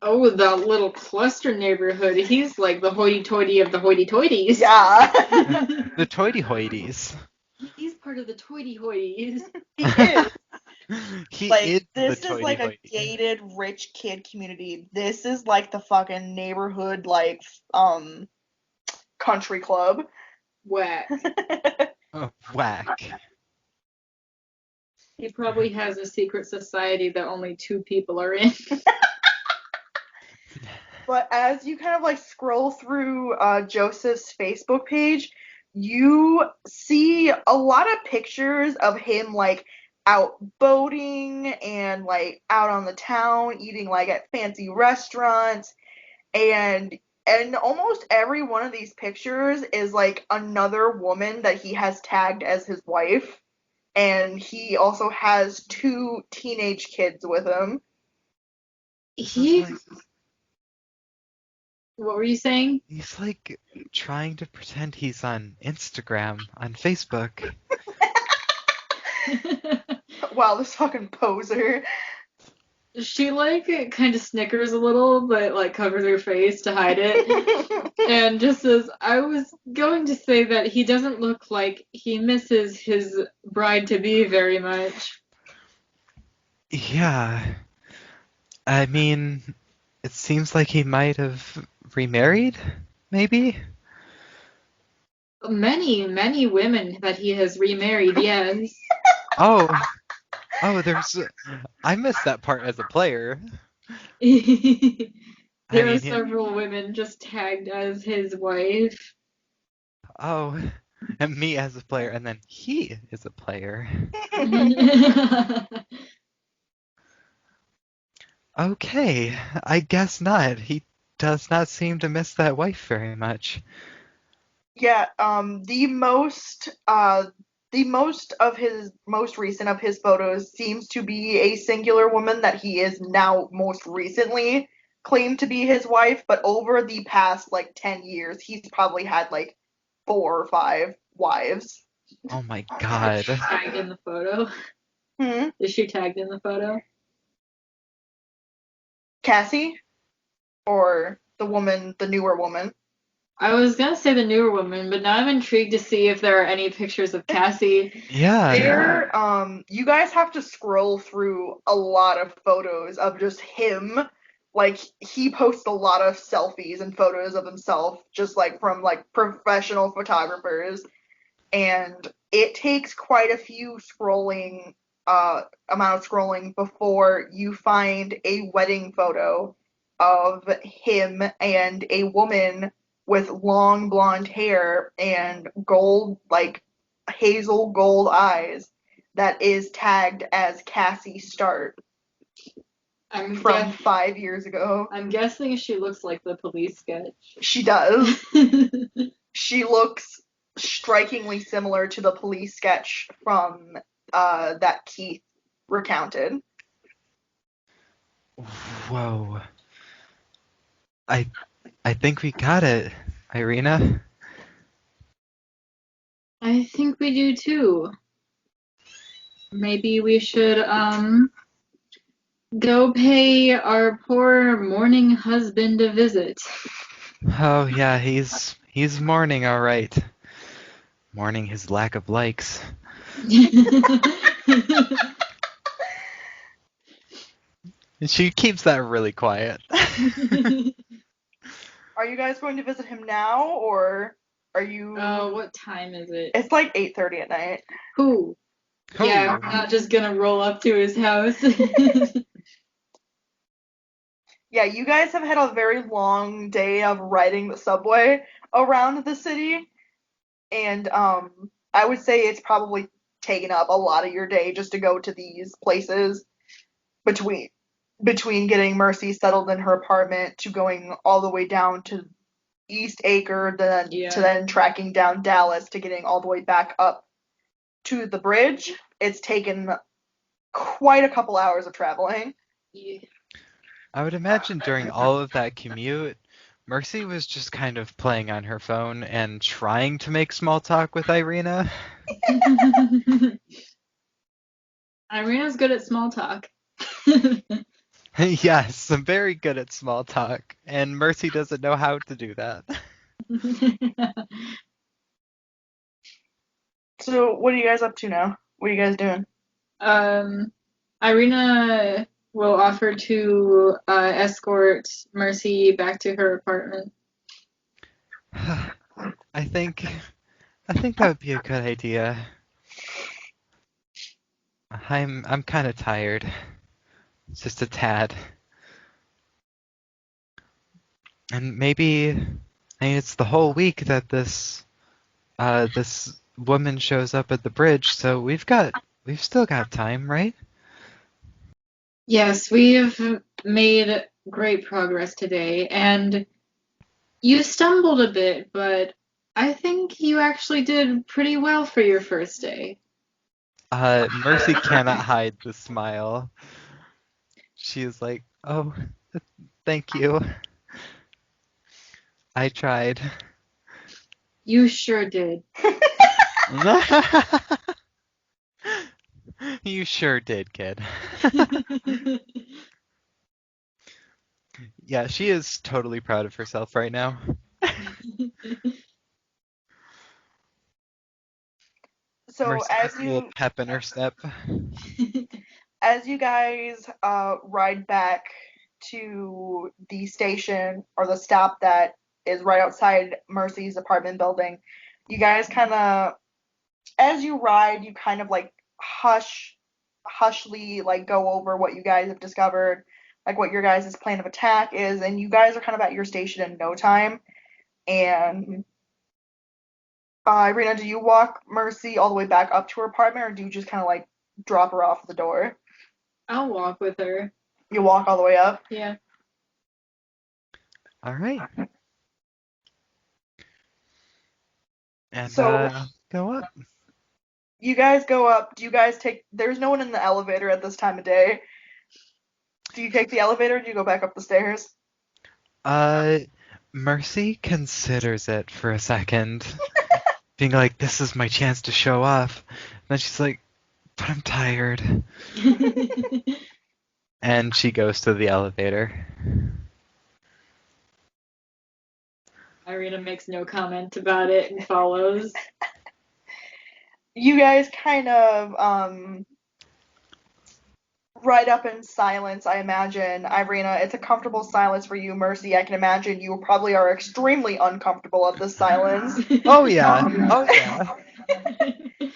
Oh, that little cluster neighborhood. He's like the hoity-toity of the hoity-toities. Yeah. The toity-hoities. He's part of the toity-hoities. He is. He Like, is this the is like a toity-hoity. gated rich kid community. This is like the fucking neighborhood, country club. Whack. Oh, whack. He probably has a secret society that only 2 people are in. But as you kind of like scroll through Joseph's Facebook page, you see a lot of pictures of him like out boating and like out on the town eating like at fancy restaurants, and almost every one of these pictures is like another woman that he has tagged as his wife, and he also has 2 teenage kids with him. This is like What were you saying? he's like trying to pretend he's on Instagram, on Facebook. Wow, this fucking poser. She like kind of snickers a little, but like covers her face to hide it. And just says, I was going to say that he doesn't look like he misses his bride to be very much. Yeah, I mean, it seems like he might have remarried, maybe? Many, many women that he has remarried, yes. Oh, I missed that part as a player. I There are mean, several women just tagged as his wife. oh, and me as a player, and then he is a player. Okay, I guess not. He does not seem to miss that wife very much. Yeah, the most of his most recent of his photos seems to be a singular woman that he is now most recently claimed to be his wife, but over the past like 10 years, he's probably had like 4 or 5 wives. Oh my Is she god. tagged in the photo? Hmm. Is she tagged in the photo? Cassie? Or the woman, the newer woman? I was gonna say the newer woman, but now I'm intrigued to see if there are any pictures of Cassie. Yeah. You guys have to scroll through a lot of photos of just him. Like, he posts a lot of selfies and photos of himself, just like from like professional photographers. And it takes quite a few amount of scrolling before you find a wedding photo of him and a woman with long blonde hair and gold, like hazel gold eyes, that is tagged as Cassie Start I'm from guess 5 years ago. I'm guessing she looks like the police sketch. She does. She looks strikingly similar to the police sketch from that Keith recounted. Whoa. I I think we got it, Irina. I think we do too. Maybe we should go pay our poor mourning husband a visit. Oh yeah, he's mourning all right. Mourning his lack of likes. She keeps that really quiet. Are you guys going to visit him now, or are you? Oh, what time is it? It's like 8:30 at night. Who? Yeah, Oh. we're not just gonna roll up to his house. Yeah, you guys have had a very long day of riding the subway around the city, and I would say it's probably taken up a lot of your day just to go to these places between getting Mercy settled in her apartment to going all the way down to East Acre, then to Yeah. then tracking down Dallas to getting all the way back up to the bridge. It's taken quite a couple hours of traveling. Yeah. I would imagine during all of that commute, Mercy was just kind of playing on her phone and trying to make small talk with Irina. Irina's good at small talk. Yes, I'm very good at small talk, and Mercy doesn't know how to do that. So, what are you guys up to now? What are you guys doing? Irina will offer to escort Mercy back to her apartment. I think I think that would be a good idea. I'm kind of tired. Just a tad. And maybe, I mean, it's the whole week that this woman shows up at the bridge, so we've still got time, right? Yes, we've made great progress today, and you stumbled a bit, but I think you actually did pretty well for your first day. Mercy cannot hide the smile. She is like, "Oh, thank you. I tried." You sure did. You sure did, kid. Yeah, she is totally proud of herself right now. So Mercy has a little pep in her step. as you guys ride back to the station or the stop that is right outside Mercy's apartment building, you guys kind of, as you ride, you kind of like hushly like go over what you guys have discovered, like what your guys' plan of attack is, and you guys are kind of at your station in no time. And Irina, do you walk Mercy all the way back up to her apartment, or do you just kind of like drop her off at the door? I'll walk with her. You walk all the way up? Yeah. All right. And So go up. you guys go up. Do you guys take? There's no one in the elevator at this time of day. Do you take the elevator or do you go back up the stairs? Uh, Mercy considers it for a second, being like, "This is my chance to show off." Then she's like, "But I'm tired," and she goes to the elevator. Irina makes no comment about it and follows. You guys kind of ride up in silence, I imagine. Irina, it's a comfortable silence for you. Mercy, I can imagine you probably are extremely uncomfortable at this silence. Oh yeah. Oh yeah.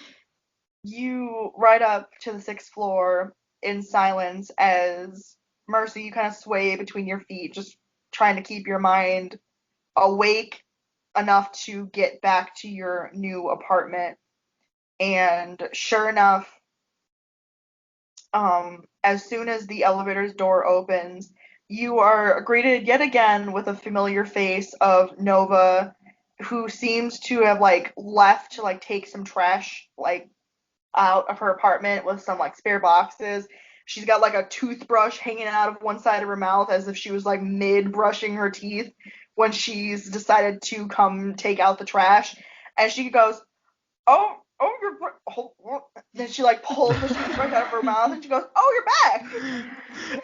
You ride up to the sixth floor in silence as Mercy, you kind of sway between your feet, just trying to keep your mind awake enough to get back to your new apartment. And sure enough, as soon as the elevator's door opens, you are greeted yet again with a familiar face of Nova, who seems to have like left to like take some trash like out of her apartment with some like spare boxes. She's got like a toothbrush hanging out of one side of her mouth as if she was like mid brushing her teeth when she's decided to come take out the trash. And she goes, oh, you're. Then she like pulls the toothbrush out of her mouth and she goes, oh, you're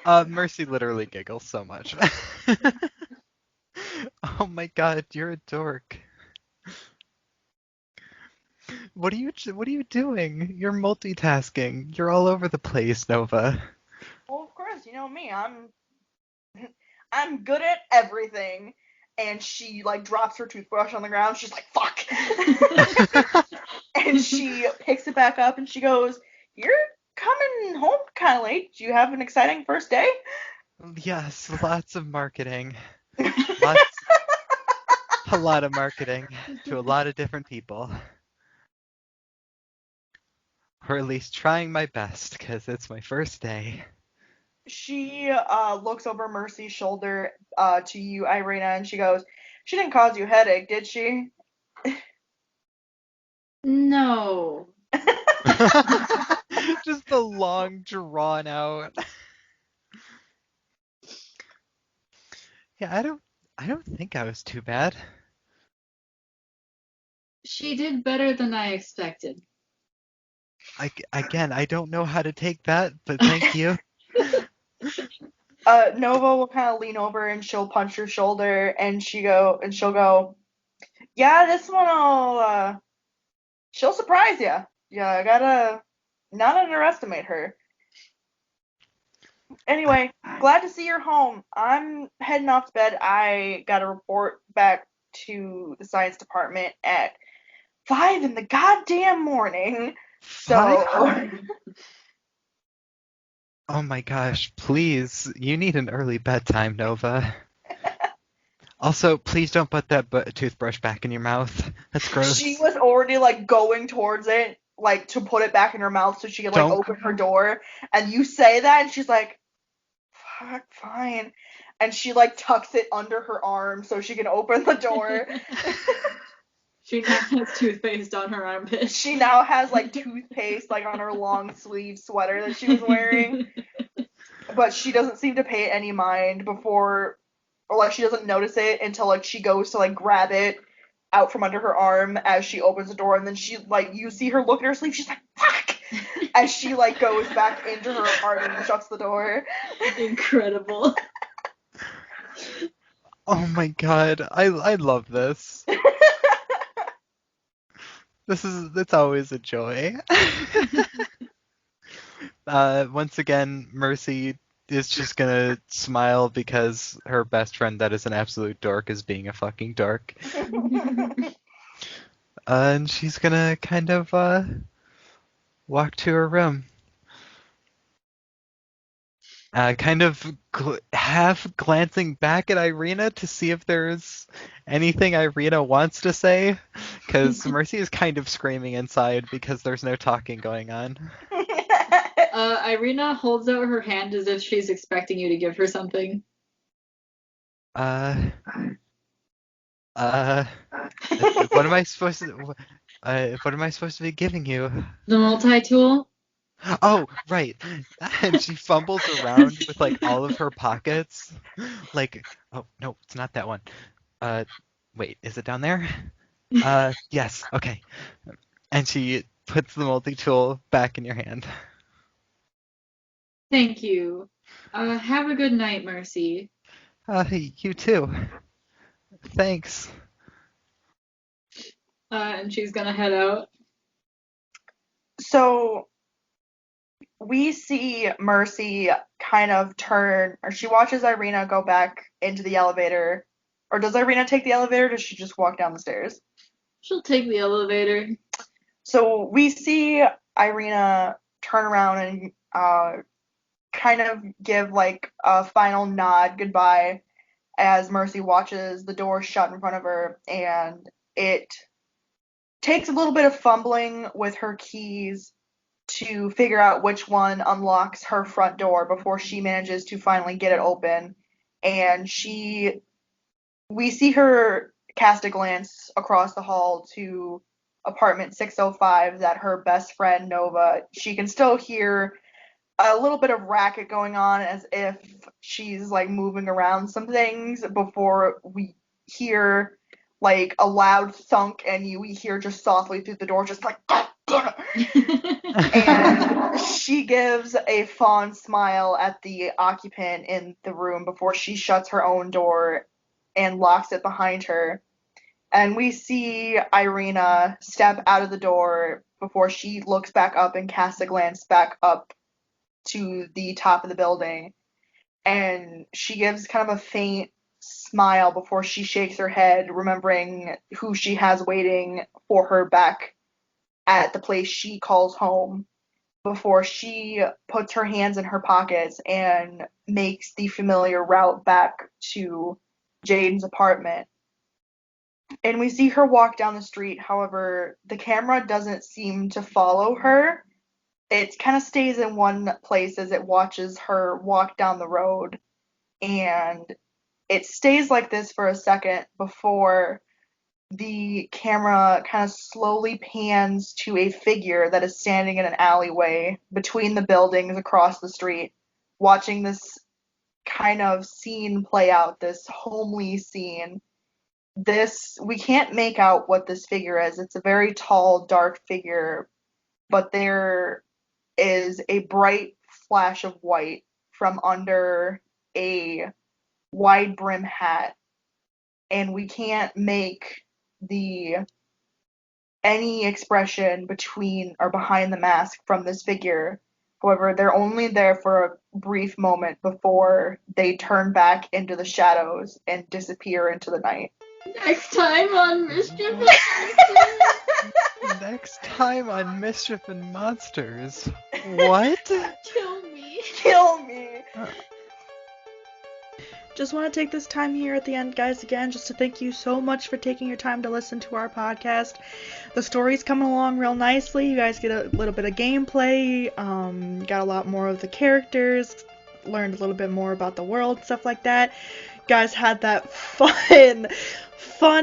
back. Mercy literally giggles so much. Oh my god, you're a dork. What are you doing? You're multitasking. You're all over the place, Nova. Well, of course, you know me. I'm good at everything. And she like drops her toothbrush on the ground. She's like, fuck. And she picks it back up and she goes, you're coming home kind of late. Do you have an exciting first day? Yes, lots of marketing. Lots, a lot of marketing to a lot of different people. Or at least trying my best, because it's my first day. She looks over Mercy's shoulder to you, Irina, and she goes, she didn't cause you a headache, did she? No. Just the long, drawn out. Yeah, I don't think I was too bad. She did better than I expected. Again, I don't know how to take that, but thank you. Nova will kind of lean over and she'll punch her shoulder, and she'll go, yeah, this one will she'll surprise you. Yeah, gotta not underestimate her. Anyway, glad to see you're home. I'm heading off to bed. I gotta report back to the science department at 5 in the goddamn morning. So, Oh my gosh, please. You need an early bedtime, Nova. Also, please don't put that toothbrush back in your mouth. That's gross. She was already like going towards it, like to put it back in her mouth so she could like Don't. open her door. And you say that, and she's like, "Fuck, fine." And she like tucks it under her arm so she can open the door. She now has toothpaste on her armpit. She now has like toothpaste like on her long sleeve sweater that she was wearing. But she doesn't seem to pay it any mind before, or like she doesn't notice it until like she goes to like grab it out from under her arm as she opens the door, and then she like you see her look at her sleeve, she's like fuck, as she like goes back into her apartment and shuts the door. Incredible. Oh my god, I love this. It's always a joy. Once again, Mercy is just gonna smile because her best friend that is an absolute dork is being a fucking dork. And she's gonna kind of walk to her room. Kind of half glancing back at Irena to see if there's anything Irena wants to say, because Mercy is kind of screaming inside because there's no talking going on. Irena holds out her hand as if she's expecting you to give her something. What am I supposed to? What am I supposed to be giving you? The multi-tool? Oh, right. And she fumbles around with like all of her pockets. Like, oh no, it's not that one. Wait, is it down there? Yes, okay. And she puts the multi-tool back in your hand. Thank you. Have a good night, Mercy. You too. Thanks. And she's gonna head out. So we see Mercy kind of turn, or she watches Irena go back into the elevator. Or does Irena take the elevator, or does she just walk down the stairs? She'll take the elevator. So we see Irena turn around and kind of give like a final nod goodbye as Mercy watches the door shut in front of her, and it takes a little bit of fumbling with her keys to figure out which one unlocks her front door before she manages to finally get it open. And we see her cast a glance across the hall to apartment 605 that her best friend Nova, she can still hear a little bit of racket going on as if she's like moving around some things before we hear like a loud thunk, and we hear just softly through the door just like and she gives a fond smile at the occupant in the room before she shuts her own door and locks it behind her. And we see Irena step out of the door before she looks back up and casts a glance back up to the top of the building. And she gives kind of a faint smile before she shakes her head, remembering who she has waiting for her back at the place she calls home, before she puts her hands in her pockets and makes the familiar route back to Jaden's apartment. And we see her walk down the street. However, the camera doesn't seem to follow her. It kind of stays in one place as it watches her walk down the road. And it stays like this for a second before the camera kind of slowly pans to a figure that is standing in an alleyway between the buildings across the street, watching this kind of scene play out, this homely scene. We can't make out what this figure is. It's a very tall, dark figure, but there is a bright flash of white from under a wide brim hat, and we can't make any expression between or behind the mask from this figure. However, they're only there for a brief moment before they turn back into the shadows and disappear into the night. Next time on Mischief. Next time on Mischief and Monsters. What? Kill me. Kill Just want to take this time here at the end, guys, again, just to thank you so much for taking your time to listen to our podcast. The story's coming along real nicely. You guys get a little bit of gameplay, got a lot more of the characters, learned a little bit more about the world, stuff like that. You guys had that fun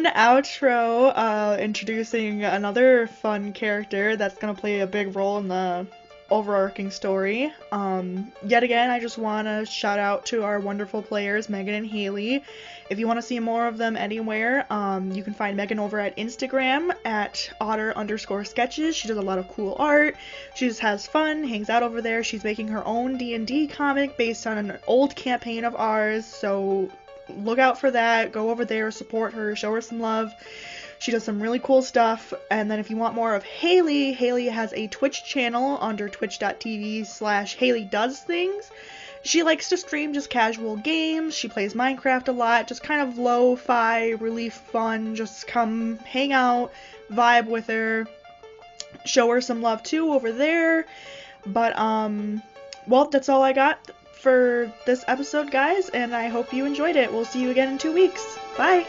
outro, introducing another fun character that's going to play a big role in the overarching story. Yet again, I just want to shout out to our wonderful players, Megan and Hailee. If you want to see more of them anywhere, you can find Megan over at Instagram at otter_sketches. She does a lot of cool art. She just has fun, hangs out over there. She's making her own D&D comic based on an old campaign of ours, so look out for that. Go over there, support her, show her some love. She does some really cool stuff. And then if you want more of Hailee, Hailee has a Twitch channel under twitch.tv/HaileyDoesThings. She likes to stream just casual games. She plays Minecraft a lot, just kind of lo-fi, really fun. Just come hang out, vibe with her, show her some love too over there. But, well, that's all I got for this episode, guys, and I hope you enjoyed it. We'll see you again in 2 weeks. Bye!